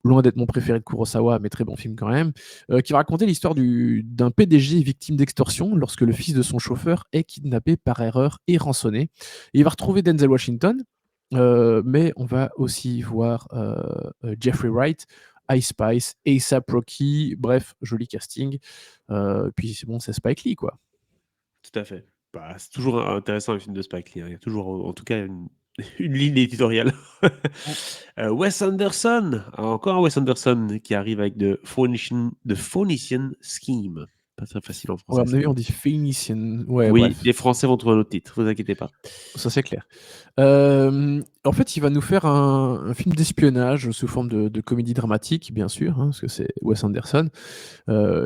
Loin d'être mon préféré de Kurosawa, mais très bon film quand même, qui va raconter l'histoire d'un PDG victime d'extorsion lorsque le fils de son chauffeur est kidnappé par erreur et rançonné. Et il va retrouver Denzel Washington, mais on va aussi voir, Jeffrey Wright, Ice Spice, A$AP Rocky, bref, joli casting. Puis c'est bon, c'est Spike Lee, quoi. Tout à fait. Bah, c'est toujours intéressant les films de Spike Lee, hein. Il y a toujours en tout cas une ligne éditoriale. Mmh. Wes Anderson, encore un Wes Anderson qui arrive avec The Phoenician Scheme. Pas très facile en Ouais, à français mon ça. avis, on dit Phoenician, ouais, Oui, bref. les Français vont trouver notre titre, vous inquiétez pas. Ça, c'est clair. En fait, il va nous faire un film d'espionnage sous forme de comédie dramatique, bien sûr, hein, parce que c'est Wes Anderson,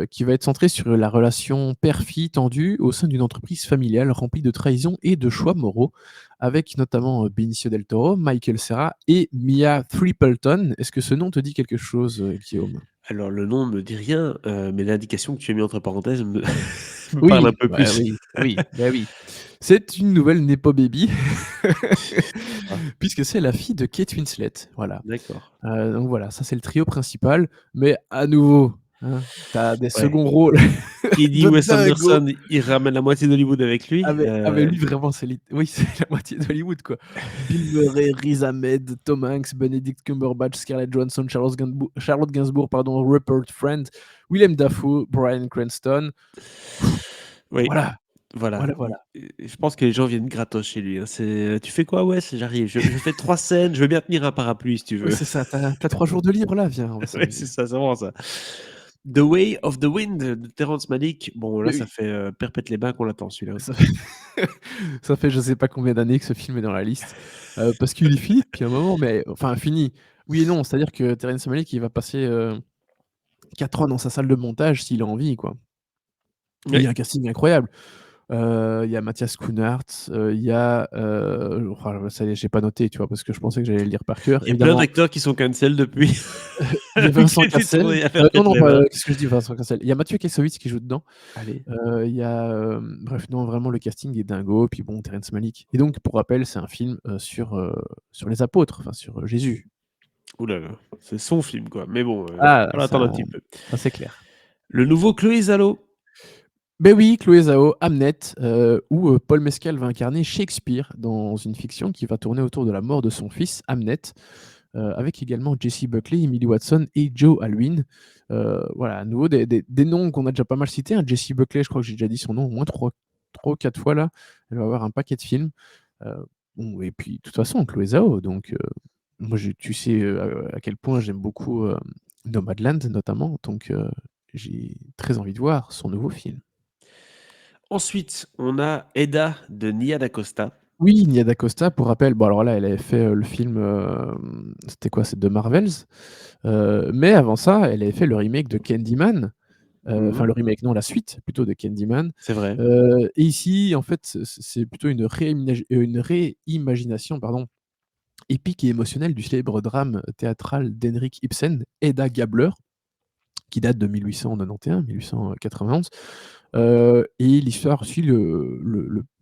qui va être centré sur la relation père-fille tendue au sein d'une entreprise familiale remplie de trahison et de choix moraux, avec notamment, Benicio del Toro, Michael Cera et Mia Threepleton. Est-ce que ce nom te dit quelque chose, Guillaume? Alors le nom ne me dit rien, mais l'indication que tu as mis entre parenthèses me me parle un Oui, peu bah, plus. oui, oui, bah, oui. C'est une nouvelle nepo baby, Ah, puisque c'est la fille de Kate Winslet, voilà. d'accord. Donc voilà, ça c'est le trio principal, mais à nouveau, hein, tu as des Ouais. seconds rôles Qui dit de Wes dingo. Anderson, il ramène la moitié d'Hollywood avec lui. Avec lui vraiment c'est oui, c'est la moitié d'Hollywood, quoi. Bill Murray, Riz Ahmed, Tom Hanks, Benedict Cumberbatch, Scarlett Johansson, Charlotte Gainsbourg, pardon, Rupert Friend, Willem Dafoe, Bryan Cranston. Oui, Voilà, voilà, voilà, voilà. je pense que les gens viennent gratos chez lui, hein. C'est: «Tu fais quoi Wes?» «J'arrive, je fais 3 scènes, je veux bien tenir un parapluie si tu Oui, veux». c'est ça, tu as 3 jours de libre là, viens, on va Ouais, c'est s'amuser. ça, c'est vraiment ça. The Way of the Wind de Terrence Malick. Bon là, Mais ça oui, fait, perpète les bains qu'on l'attend celui-là. ça fait ça fait je sais pas combien d'années que ce film est dans la liste, parce qu'il est fini depuis un moment, mais enfin fini, oui et non, c'est-à-dire que Terrence Malick, il va passer, 4 ans dans sa salle de montage s'il a envie, quoi. Mais il y Oui, a un casting incroyable. Il y a Mathias Schoenaerts, il y a, oh là là, ça y est, j'ai pas noté, tu vois? Parce que je pensais que j'allais le lire par cœur. il y a plein Évidemment, d'acteurs qui sont cancel depuis il y a qui Vincent a été Cassel, tourné à perpète non, non, les pas, bains. qu'est-ce que je dis? Vincent Cassel. Il y a Mathieu Kassovitz qui joue dedans. Allez. Il y a, bref, non, vraiment le casting est dingo, puis bon, Terrence Malick et donc pour rappel, c'est un film, sur les apôtres, enfin sur, Jésus. Ouh là là, c'est son film quoi, mais bon, Ah, va falloir attendre un petit peu. ça c'est clair. Le nouveau Chloé Zhao. Beh oui, Chloé Zhao, Hamnet, où, Paul Mescal va incarner Shakespeare dans une fiction qui va tourner autour de la mort de son fils, Hamnet, avec également Jessie Buckley, Emily Watson et Joe Alwyn. Voilà, à nouveau des noms qu'on a déjà pas mal cités, hein. Jessie Buckley, je crois que j'ai déjà dit son nom au moins 3 ou 4 fois là. Elle va avoir un paquet de films. Heu, bon et puis de toute façon Chloé Zhao donc moi tu sais, à quel point j'aime beaucoup, Nomadland notamment, donc j'ai très envie de voir son nouveau film. Ensuite, on a Eda de Nia DaCosta. Oui, Nia DaCosta, pour rappel, bon alors là, elle avait fait, le film, c'était quoi? C'est The Marvels, mais avant ça, elle avait fait le remake de Candyman, enfin Mmh. le remake, non, la suite plutôt de Candyman, C'est vrai. et ici, en fait, c'est plutôt une réimagination, pardon, épique et émotionnelle du célèbre drame théâtral d'Henrik Ibsen, Hedda Gabler, qui date de 1891-1891. Et l'histoire suit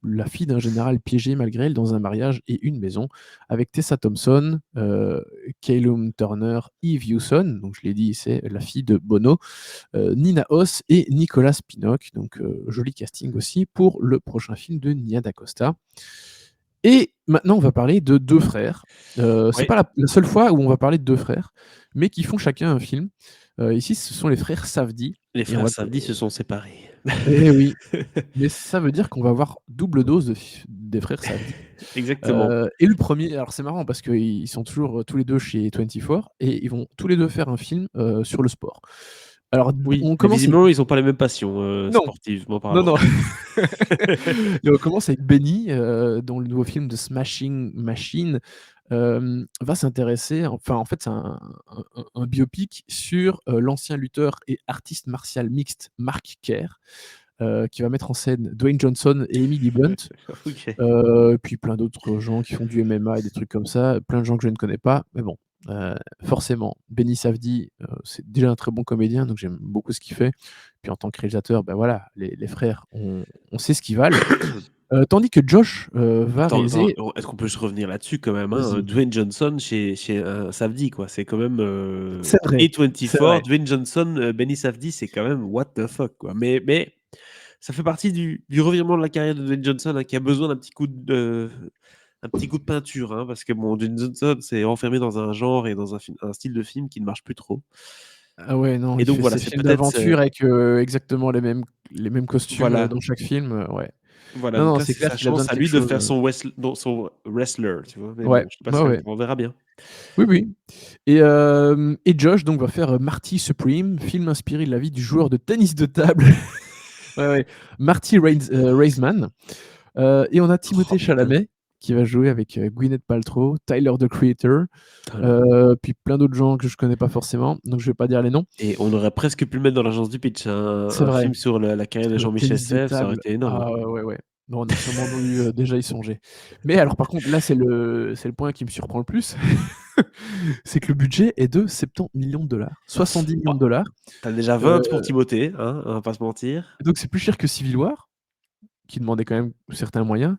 la fille d'un général piégé malgré elle dans un mariage et une maison, avec Tessa Thompson, Callum Turner, Eve Hewson, donc je l'ai dit, c'est la fille de Bono, Nina Hoss et Nicolas Pinnock, donc joli casting aussi pour le prochain film de Nia DaCosta. Et maintenant, on va parler de 2 frères. C'est Ouais, pas la seule fois où on va parler de 2 frères, mais qui font chacun un film. Ici, ce sont les frères Safdie les et on frères va Safdie se sont séparés. eh oui, mais ça veut dire qu'on va avoir double dose des frères Safdie. Exactement. Et le premier, alors c'est marrant parce qu'ils sont toujours, tous les 2 chez 24 et ils vont tous les 2 faire un film, sur le sport. Alors Oui, on mais commence avec visiblement, ils ont pas les mêmes passions, non, sportivement non, parlant. non. Et on commence avec Benny, dont le nouveau film de Smashing Machine, va s'intéresser enfin, en fait, c'est un biopic sur, l'ancien lutteur et artiste martial mixte Mark Kerr, qui va mettre en scène Dwayne Johnson et Emily Blunt, OK. puis plein d'autres gens qui font du MMA et des trucs comme ça, plein de gens que je ne connais pas, mais bon, forcément, Benny Safdie, c'est déjà un très bon comédien, donc j'aime beaucoup ce qu'il fait. Puis en tant que réalisateur, ben voilà, les frères, on sait ce qu'ils valent. Tandis que Josh, va Attends, réaliser est-ce qu'on peut juste revenir là-dessus quand même, hein, vas-y, Dwayne Johnson chez, Safdie quoi, c'est quand même, c'est vrai, c'est A24, vrai. Dwayne Johnson, Benny Safdie, c'est quand même what the fuck quoi. Mais ça fait partie du revirement de la carrière de Dwayne Johnson, hein, qui a besoin un petit coup de peinture, hein, parce que bon, Dwayne Johnson s'est enfermé dans un genre et dans un style de film qui ne marche plus trop. Ah ouais, non, Et il donc fait voilà, ses c'est films peut-être, d'aventure avec, exactement les mêmes costumes, voilà. dans chaque film, ouais. Voilà, Non, donc non, là, c'est c'est clair sa qu'il a besoin chance de à quelque lui de chose, faire son wrestler, tu vois? Mais ouais, bon, je sais pas ouais, si ouais. on verra bien. Oui, oui. Et Josh donc va faire, Marty Supreme, film inspiré de la vie du joueur de tennis de table, ouais, ouais, Marty Raisman. Et on a Oh Timothée putain. Chalamet qui va jouer avec, Gwyneth Paltrow, Tyler, the Creator, Voilà. puis plein d'autres gens que je connais pas forcément, donc je vais pas dire les noms. Et on aurait presque pu le mettre dans l'agence du pitch, un C'est vrai, film sur la carrière de le Jean-Michel tennis de Sèvres, ça aurait table, été énorme. ah ouais, ouais, ouais. Non, on a sûrement dû, déjà y songer. Mais alors par contre, là, c'est le point qui me surprend le plus, c'est que le budget est de 70 millions de dollars, 70 millions Bah, de dollars. tu as déjà 20 pour Timothée, hein, on va pas se mentir. Donc c'est plus cher que Civil War, qui demandait quand même certains moyens,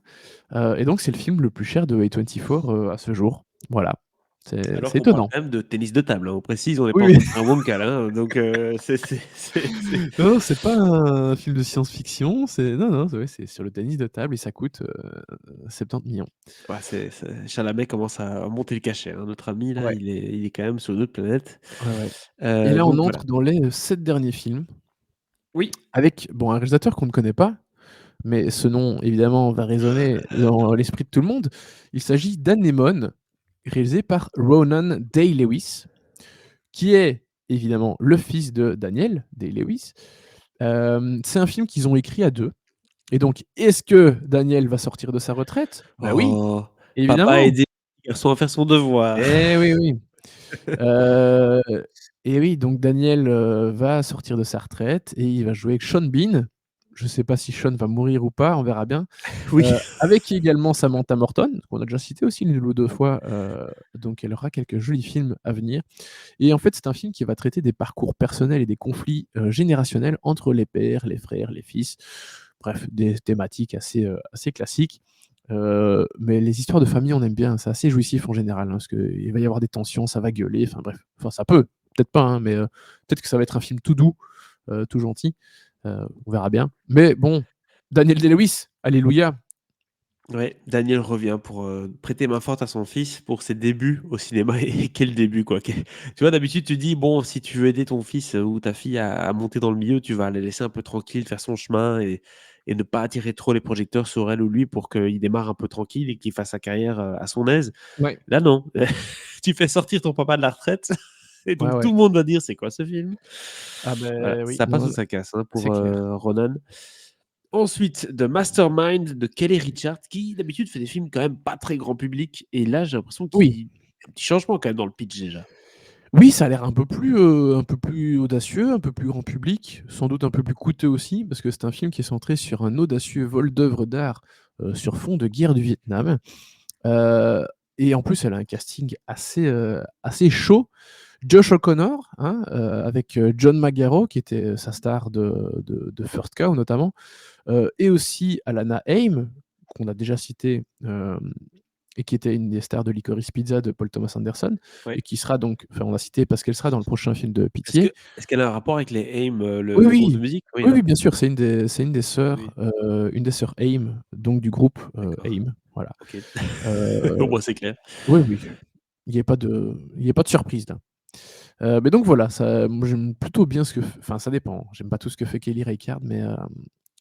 et donc c'est le film le plus cher de A24, à ce jour. Voilà, Alors c'est qu'on parle étonnant. quand même de tennis de table, hein, on précise, on n'est pas en Oui, train oui. de faire un Wonka là, hein, donc c'est Non, non, c'est pas un film de science-fiction, non, non, ouais, c'est sur le tennis de table et ça coûte, 70 millions. ouais, Chalamet commence à monter le cachet, hein. Notre ami là, Ouais, il est quand même sur une autre planète. ouais, ouais. Et là, on Donc voilà. entre dans les, 7 derniers films Oui. avec, bon, un réalisateur qu'on ne connaît pas, mais ce nom, évidemment, va résonner dans l'esprit de tout le monde. Il s'agit d'Anémone, réalisé par Ronan Day-Lewis, qui est évidemment le fils de Daniel Day-Lewis. C'est un film qu'ils ont écrit à 2. Et donc, est-ce que Daniel va sortir de sa retraite? Bah oui, Oh, papa a évidemment. aidé le garçon à faire son devoir. Eh oui, oui. Heu et oui, donc Daniel, va sortir de sa retraite et il va jouer avec Sean Bean. Je sais pas si Sean va mourir ou pas, on verra bien. Oui. Avec également Samantha Morton, qu'on a déjà cité aussi 1 ou 2 fois, donc elle aura quelques jolis films à venir. Et en fait, c'est un film qui va traiter des parcours personnels et des conflits, générationnels entre les pères, les frères, les fils. Bref, des thématiques assez classiques. Mais les histoires de famille, on aime bien, c'est assez jouissif en général, hein, parce qu'il va y avoir des tensions, ça va gueuler, enfin bref. Enfin ça peut, peut-être pas, hein, mais peut-être que ça va être un film tout doux, tout gentil, on verra bien. Mais bon, Daniel Day-Lewis, alléluia. Ouais, Daniel revient pour, prêter main forte à son fils pour ses débuts au cinéma et quel début quoi, tu vois, d'habitude, tu dis: «Bon, si tu veux aider ton fils, ou ta fille à monter dans le milieu, tu vas les laisser un peu tranquille, faire son chemin et ne pas attirer trop les projecteurs sur elle ou lui pour qu'il démarre un peu tranquille et qu'il fasse sa carrière, à son aise». Ouais, Là, non, tu fais sortir ton papa de la retraite et ouais, donc tout ouais. le monde va dire: «C'est quoi ce film?» Ah Voilà, beh, oui, ça passe non, ou ça casse, hein, c'est pour, clair. Ronan. Ensuite, The Mastermind de Kelly Richards, qui d'habitude fait des films quand même pas très grand public et là, j'ai l'impression qu'il Oui. y a un petit changement quand même dans le pitch déjà. Oui, ça a l'air un peu plus audacieux, un peu plus grand public, sans doute un peu plus coûteux aussi, parce que c'est un film qui est centré sur un audacieux vol d'œuvres d'art, sur fond de guerre du Vietnam. Heu et en plus, elle a un casting assez chaud. Josh O'Connor, hein, avec, John Magaro qui était, sa star de First Cow notamment, et aussi Alana Haim, qu'on a déjà citée, et qui était une des stars de Licorice Pizza de Paul Thomas Anderson et Ouais. qui sera donc enfin on l'a citée parce qu'elle sera dans le prochain film de Est-ce que Pitié. est-ce qu'elle a un rapport avec les AIM, Oui, le groupe de oui. musique? Oui, Oui, hein? oui, bien sûr, c'est une des sœurs, Oui, Haim, donc du groupe, d'accord. Haim, voilà. OK. Au Heu, moins c'est clair. oui, oui, il y a pas de surprise là. Mais donc voilà, ça moi j'aime plutôt bien ce que enfin ça dépend, j'aime pas tout ce que fait Kelly Reichardt,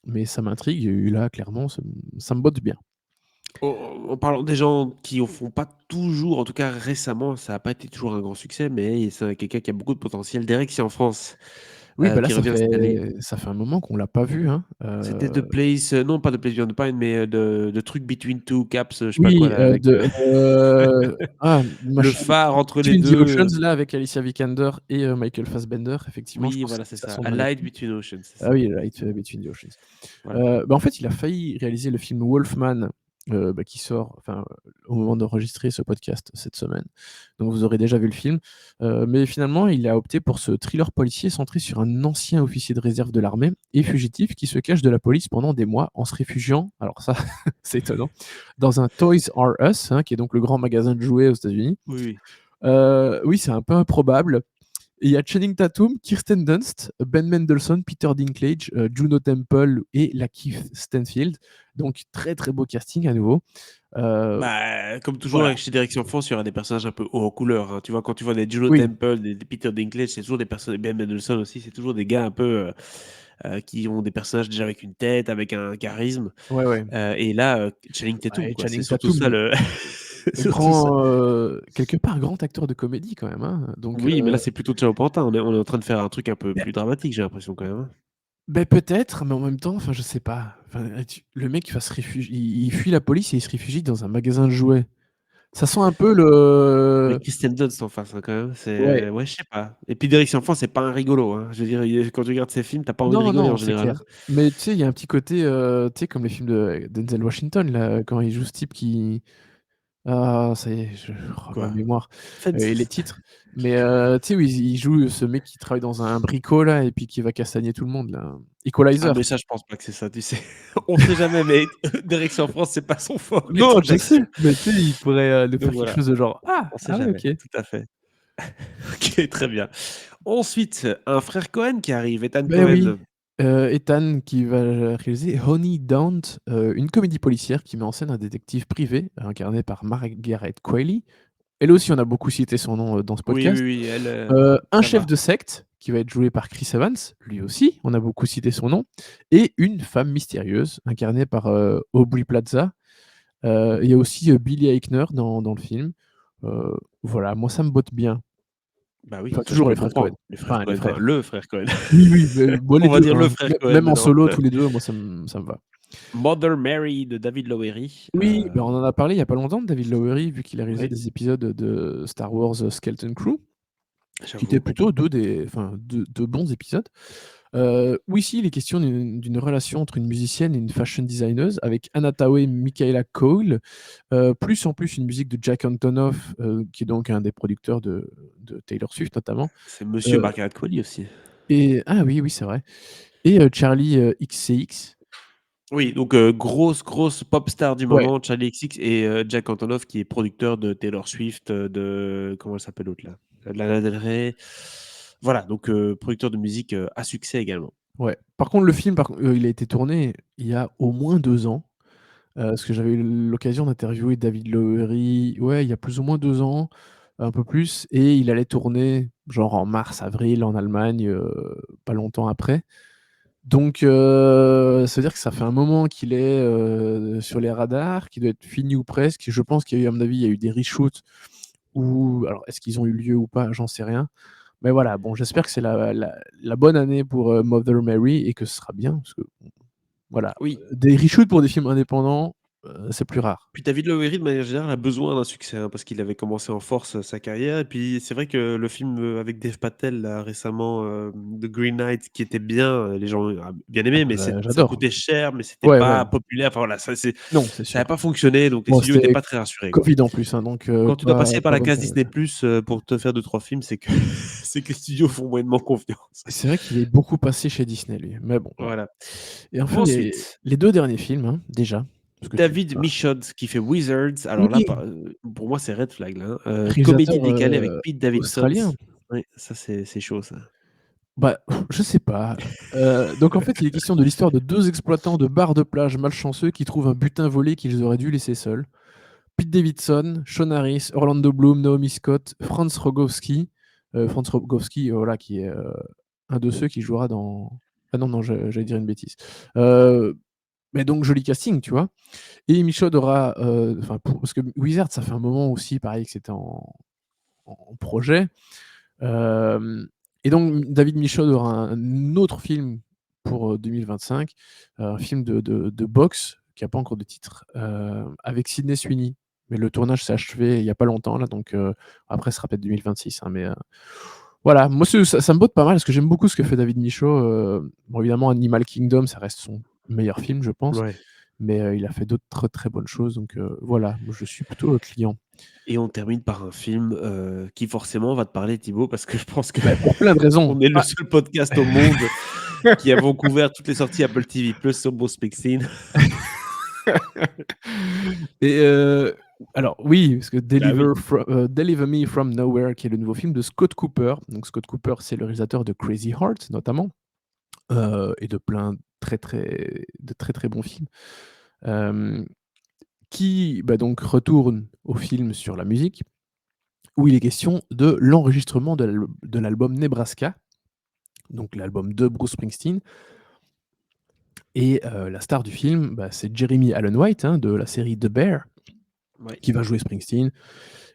mais ça m'intrigue et là clairement ça me botte bien. En parlant des gens qui en font pas toujours, en tout cas récemment, ça a pas été toujours un grand succès, mais c'est quelqu'un qui a beaucoup de potentiel. Derek Cianfrance, Oui, bah, là, qui revient cette année. ça fait un moment qu'on l'a pas vu, hein, C'était The Place, non pas The Place Beyond the Pine, mais de truc Between Two Caps, je sais pas quoi oui, là avec, machin le phare entre les Between the 2. Oceans là avec Alicia Vikander et Michael Fassbender, effectivement, je Oui, pense voilà, que c'est c'est ça ça. son A dernier Light film. Between Oceans, c'est Ah ça. oui, Light Between the Oceans. Voilà. Bah, en fait, il a failli réaliser le film Wolfman, bah, qui sort, enfin, au moment d'enregistrer ce podcast cette semaine. Donc vous aurez déjà vu le film. Mais finalement, il a opté pour ce thriller policier centré sur un ancien officier de réserve de l'armée et fugitif qui se cache de la police pendant des mois en se réfugiant, alors ça, c'est étonnant, dans un Toys R Us, hein, qui est donc le grand magasin de jouets aux États-Unis. Oui, oui. Oui, c'est un peu improbable. Et il y a Channing Tatum, Kirsten Dunst, Ben Mendelsohn, Peter Dinklage, Juno Temple et Lakeith Stanfield. Donc très très beau casting à nouveau. Euh, Bah, comme toujours voilà. avec chez Direction France, il y aura des personnages un peu haut en couleur, hein. Tu vois, quand tu vois des Juno Oui, Temple, des Peter Dinklage, c'est toujours des personnages, Ben Mendelsohn aussi, c'est toujours des gars un peu, qui ont des personnages déjà avec une tête, avec un charisme, ouais, ouais. et là, Channing Ouais, Tatum, et quoi, c'est Channing surtout ça Tatum, le surtout ça. quelque part grand acteur de comédie quand même, hein. Donc, Oui, mais là, c'est plutôt Ciao Pantin. On est en train de faire un truc un peu plus dramatique, j'ai l'impression quand même, hein. ben, peut-être, mais en même temps, enfin je sais pas. Enfin, le mec il va se réfugier, il fuit la police et il se réfugie dans un magasin de jouets. Ça sent un peu Avec le. Kristen Dunst en face, hein, quand même, Ouais. c'est ouais, je sais pas. Et puis Direction France, c'est pas un rigolo, hein. Je veux dire, quand tu regardes ses films, tu as pas envie de Non, rigoler en non, c'est général, hein. clair. Mais tu sais, il y a un petit côté, tu sais, comme les films de Denzel Washington, là, quand il joue ce type qui. Ah, ça y est, ma Quoi? mémoire, et les Fences. titres. Mais tu sais, où il joue ce mec qui travaille dans un bricot, là, et puis qui va castagner tout le monde, là. Ah Equalizer. mais ça, je pense pas que c'est ça, tu sais? On sait jamais, mais Direction France, c'est pas son fort, les Non, trucs je sais, d'action. mais tu sais, il pourrait nous Donc faire quelque voilà, chose de genre: «Ah! on sait Ah ouais, jamais, OK». tout à fait. OK, très bien. Ensuite, un frère Cohen qui arrive, Ethan Beh oui, Cohen. Ethan qui va réaliser Honey Don't, une comédie policière qui met en scène un détective privé incarné par Margaret Qualley. Elle aussi, on a beaucoup cité son nom, dans ce Oui, oui, podcast. oui, elle, Un ça chef va. de secte qui va être joué par Chris Evans, lui aussi, on a beaucoup cité son nom, et une femme mystérieuse incarnée par, Aubrey Plaza. Il y a aussi, Billy Eichner dans le film. Voilà, moi ça me botte bien. Bah oui, Enfin ça je toujours peux les frères Cohen. comprendre. Les frères Enfin les Cohen, enfin frères. le frère Cohen. Oui, oui, moi les On va 2, dire le hein. frère Cohen Même en maintenant. solo tous les 2, moi ça me va. Mother Mary de David Lowery, Oui, bah, on en a parlé il y a pas longtemps de David Lowery, vu qu'il a réalisé oui, des épisodes de Star Wars, Skeleton Crew, qui étaient j'avoue. plutôt 2 bons épisodes. Où ici il est question d'une relation entre une musicienne et une fashion designer avec Anna et Michaela Cole, plus en plus une musique de Jack Antonoff, qui est donc un des producteurs de Taylor Swift notamment, C'est Monsieur heu Margaret Qualley aussi. et ah oui, oui, c'est vrai, et Charlie, XCX. Oui, donc grosse pop star du Ouais, moment, Charlie XCX et Jack Antonoff qui est producteur de Taylor Swift, de comment elle s'appelle l'autre là? Lana Del Rey. Voilà, donc producteur de musique, à succès également. ouais. Par contre le film il a été tourné il y a au moins 2 ans, parce que j'avais eu l'occasion d'interviewer David Lowery, ouais, il y a plus ou moins 2 ans, un peu plus, et il allait tourner genre en mars, avril en Allemagne, pas longtemps après. Donc ça veut dire que ça fait un moment qu'il est, sur les radars, qu'il doit être fini ou presque. Je pense qu'il y a eu, à mon avis, il y a eu des reshoots, ou alors est-ce qu'ils ont eu lieu ou pas? J'en sais rien. Mais voilà, bon, j'espère que c'est la bonne année pour, Mother Mary, et que ce sera bien parce que, voilà, Oui. des reshoots pour des films indépendants, c'est plus rare. Puis David Lowery, de manière générale, a besoin d'un succès, hein, parce qu'il avait commencé en force, sa carrière et puis c'est vrai que le film, avec Dev Patel là récemment, The Green Knight qui était bien, les gens ont bien Ah aimé mais bah, ça j'adore. coûtait cher, mais c'était Ouais, ouais. pas populaire, enfin voilà, Non, c'est ça a sûr. pas fonctionné donc les Bon, studios étaient c'était pas très rassurés, quoi. Covid en plus, hein, donc Quand tu dois pas passer par pas la bonne case période. Disney+, pour te faire 2-3 films, c'est que c'est que les studios font moyennement confiance. C'est vrai qu'il est beaucoup passé chez Disney lui, mais bon, voilà. Voilà. Et enfin Ensuite, les 2 derniers films, hein, déjà, parce que tu David Michôd qui fait Wizards. Alors là, oui, pour moi, c'est red flag là, hein. Comédie réalisateur, décalée avec Pete Davidson. australien. Oui, ça c'est chaud ça. Bah, je sais pas. Donc en fait, il est question de l'histoire de 2 exploitants de bars de plage malchanceux qui trouvent un butin volé qu'ils auraient dû laisser seul. Pete Davidson, Sean Harris, Orlando Bloom, Naomi Scott, Franz Rogowski, voilà, qui est, un de ceux qui jouera dans, ah non, non, j'allais dire une bêtise. Heu, mais donc joli casting, tu vois? Et Michaud aura, enfin, parce que Wizard, ça fait un moment aussi pareil que c'était en projet. Hem Et donc David Michôd aura un autre film pour, 2025, un film de boxe qui a pas encore de titre, avec Sydney Sweeney. Mais le tournage s'est achevé il y a pas longtemps là, donc après ce sera peut-être 2026, hein, mais voilà. Moi ça me botte pas mal parce que j'aime beaucoup ce que fait David Michôd, bon évidemment Animal Kingdom, ça reste son meilleur film, je pense, Ouais. mais il a fait d'autres très bonnes choses, donc voilà, moi je suis plutôt, client. Et on termine par un film, qui forcément va te parler Thibaut, parce que je pense que Bah, pour plein de raisons. on est le Ah seul podcast au monde qui avons couvert toutes les sorties Apple TV+ sur Bruce Springsteen. et alors oui, parce que Bah oui. Deliver Me From Nowhere, qui est le nouveau film de Scott Cooper. Donc Scott Cooper, c'est le réalisateur de Crazy Heart notamment, et de plein très bons films. Hem, qui, bah, donc retourne au film sur la musique, où il est question de l'enregistrement de l'album Nebraska, donc l'album de Bruce Springsteen. Et la star du film, bah, c'est Jeremy Allen White, hein, de la série The Bear, Ouais. qui va jouer Springsteen.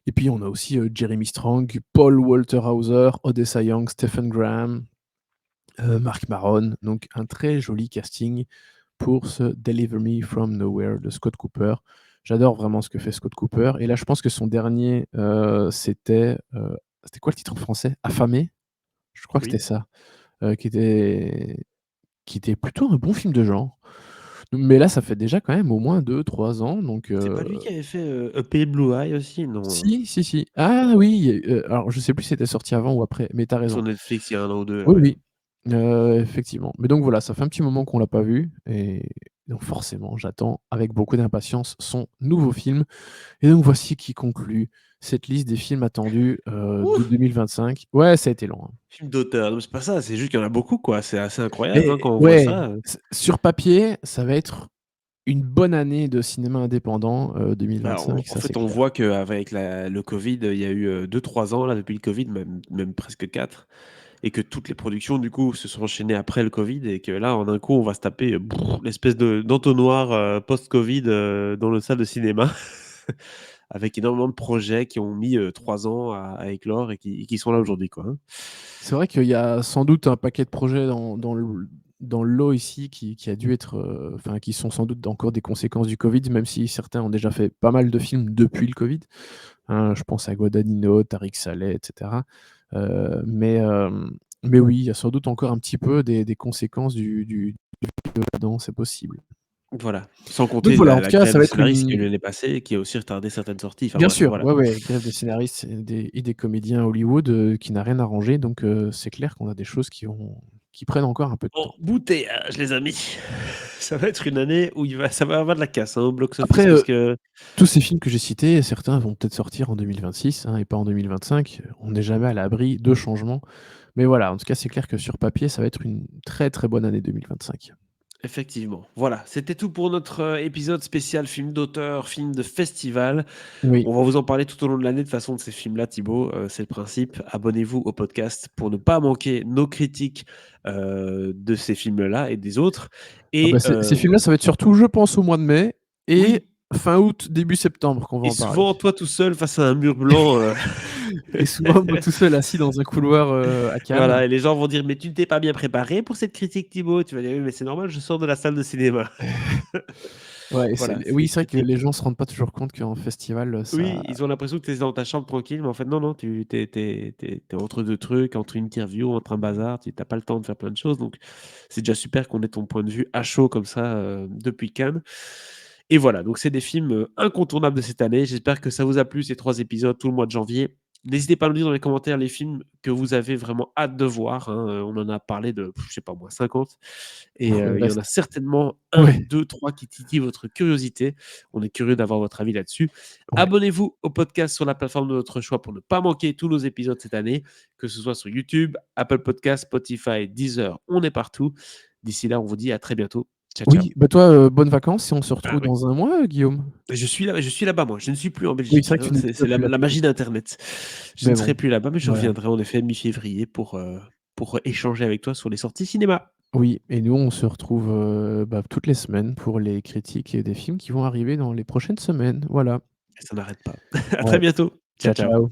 Et puis on a aussi, Jeremy Strong, Paul Walter Hauser, Odessa Young, Stephen Graham, Marc Maron. Donc un très joli casting pour ce Deliver Me From Nowhere de Scott Cooper. J'adore vraiment ce que fait Scott Cooper, et là je pense que son dernier, c'était quoi le titre en français? Affamé? Je crois que c'était Oui. ça, qui était plutôt un bon film de genre. Mais là, ça fait déjà quand même au moins 2-3 ans, donc C'est pas lui qui avait fait, A Pale Blue Eye aussi? Non, hein? si, si, si. Ah oui, alors je sais plus si c'était sorti avant ou après, mais tu as raison. Sur Netflix, il y a 1 an ou 2 là, Oui, ouais. oui, effectivement. Mais donc voilà, ça fait un petit moment qu'on l'a pas vu, et donc forcément, j'attends avec beaucoup d'impatience son nouveau film. Et donc voici qui conclut cette liste des films attendus, de Ouf! 2025. Ouais, ça a été long, hein. Film d'auteur, non, c'est pas ça, c'est juste qu'il y en a beaucoup, quoi. C'est assez incroyable, hein, Mais quand on voit ouais, ça, sur papier, ça va être une bonne année de cinéma indépendant, Bah, en 2025, en ça c'est fait, on clair. voit qu'avec le Covid, il y a eu, 2-3 ans là depuis le Covid, même presque 4, et que toutes les productions du coup se sont enchaînées après le Covid, et que là, en un coup, on va se taper, l'espèce d'entonnoir, post-Covid, dans le salle de cinéma avec énormément de projets qui ont mis, 3 ans à éclore, et qui sont là aujourd'hui, quoi, hein. C'est vrai qu'il y a sans doute un paquet de projets dans le lot ici qui a dû être, enfin qui sont sans doute encore des conséquences du Covid, même si certains ont déjà fait pas mal de films depuis le Covid, hein. Je pense à Guadagnino, Tariq Saleh, et cetera. Mais oui, il y a sans doute encore un petit peu des conséquences du là-dedans, c'est possible. Voilà, sans Donc compter voilà, en la tout cas, grève ça des va être scénaristes qui a eu une l'année passée, qui a aussi retardé certaines sorties. Enfin bien bref, sûr, voilà. ouais, ouais, grève des scénaristes et des comédiens à Hollywood, qui n'a rien arrangé, donc c'est clair qu'on a des choses qui prennent encore un peu de temps. Embouteillage, les amis. Ça va être une année où ça va avoir de la casse, hein, au box-office, Après, parce que tous ces films que j'ai cités, certains vont peut-être sortir en 2026, hein, et pas en 2025. On n'est jamais à l'abri de changements. Mais voilà, en tout cas, c'est clair que sur papier, ça va être une très, très bonne année 2025. effectivement, voilà, c'était tout pour notre, épisode spécial film d'auteur, film de festival. Oui. On va vous en parler tout au long de l'année, de toute façon, de ces films-là, Thibaut, c'est le principe. Abonnez-vous au podcast pour ne pas manquer nos critiques, de ces films-là et des autres, Ah bah, et ces films-là, ça va être surtout, je pense, au mois de mai et oui, fin août, début septembre qu'on va et en parler. souvent toi tout seul face à un mur blanc, Et souvent, moi tout seul assis dans un couloir, à Cannes. voilà, et les gens vont dire: «Mais tu ne t'es pas bien préparé pour cette critique, Thibaut?» Tu vas dire: «Oui, mais c'est normal, je sors de la salle de cinéma». Ouais, Voilà, c'est des oui, c'est vrai que les critiques. gens se rendent pas toujours compte qu'en festival, Oui, ça ils ont l'impression que tu es dans ta chambre tranquille, mais en fait non, non, tu es entre 2 trucs, entre une interview, entre un bazar, tu as pas le temps de faire plein de choses, donc c'est déjà super qu'on ait ton point de vue à chaud comme ça, depuis Cannes, et voilà, donc c'est des films, incontournables de cette année. J'espère que ça vous a plu, ces 3 épisodes tout le mois de janvier. N'hésitez pas à nous dire dans les commentaires les films que vous avez vraiment hâte de voir, hein, on en a parlé de, je sais pas moi, 50, et il il y en reste a certainement un, ouais, 2, 3 qui titillent votre curiosité. On est curieux d'avoir votre avis là-dessus. ouais. Abonnez-vous au podcast sur la plateforme de votre choix pour ne pas manquer tous nos épisodes cette année, que ce soit sur YouTube, Apple Podcasts, Spotify, Deezer, on est partout. D'ici là, on vous dit à très bientôt. Ciao, ciao. Oui, bah, toi, bonnes vacances et on se Ah retrouve ouais. dans un mois, Guillaume? Je suis là-bas moi, je ne suis plus en Oui, c'est Belgique, vrai que hein, tu c'est n'étais la plus là la tout de magie suite. d'internet. Je ne Mais serai bon, plus là-bas, mais je voilà. reviendrai en effet mi-février pour échanger avec toi sur les sorties cinéma. Oui, et nous, on se retrouve, bah, toutes les semaines pour les critiques et des films qui vont arriver dans les prochaines semaines. Voilà. Et ça n'arrête pas. À très Ouais. bientôt. Ciao, Ciao, ciao. ciao.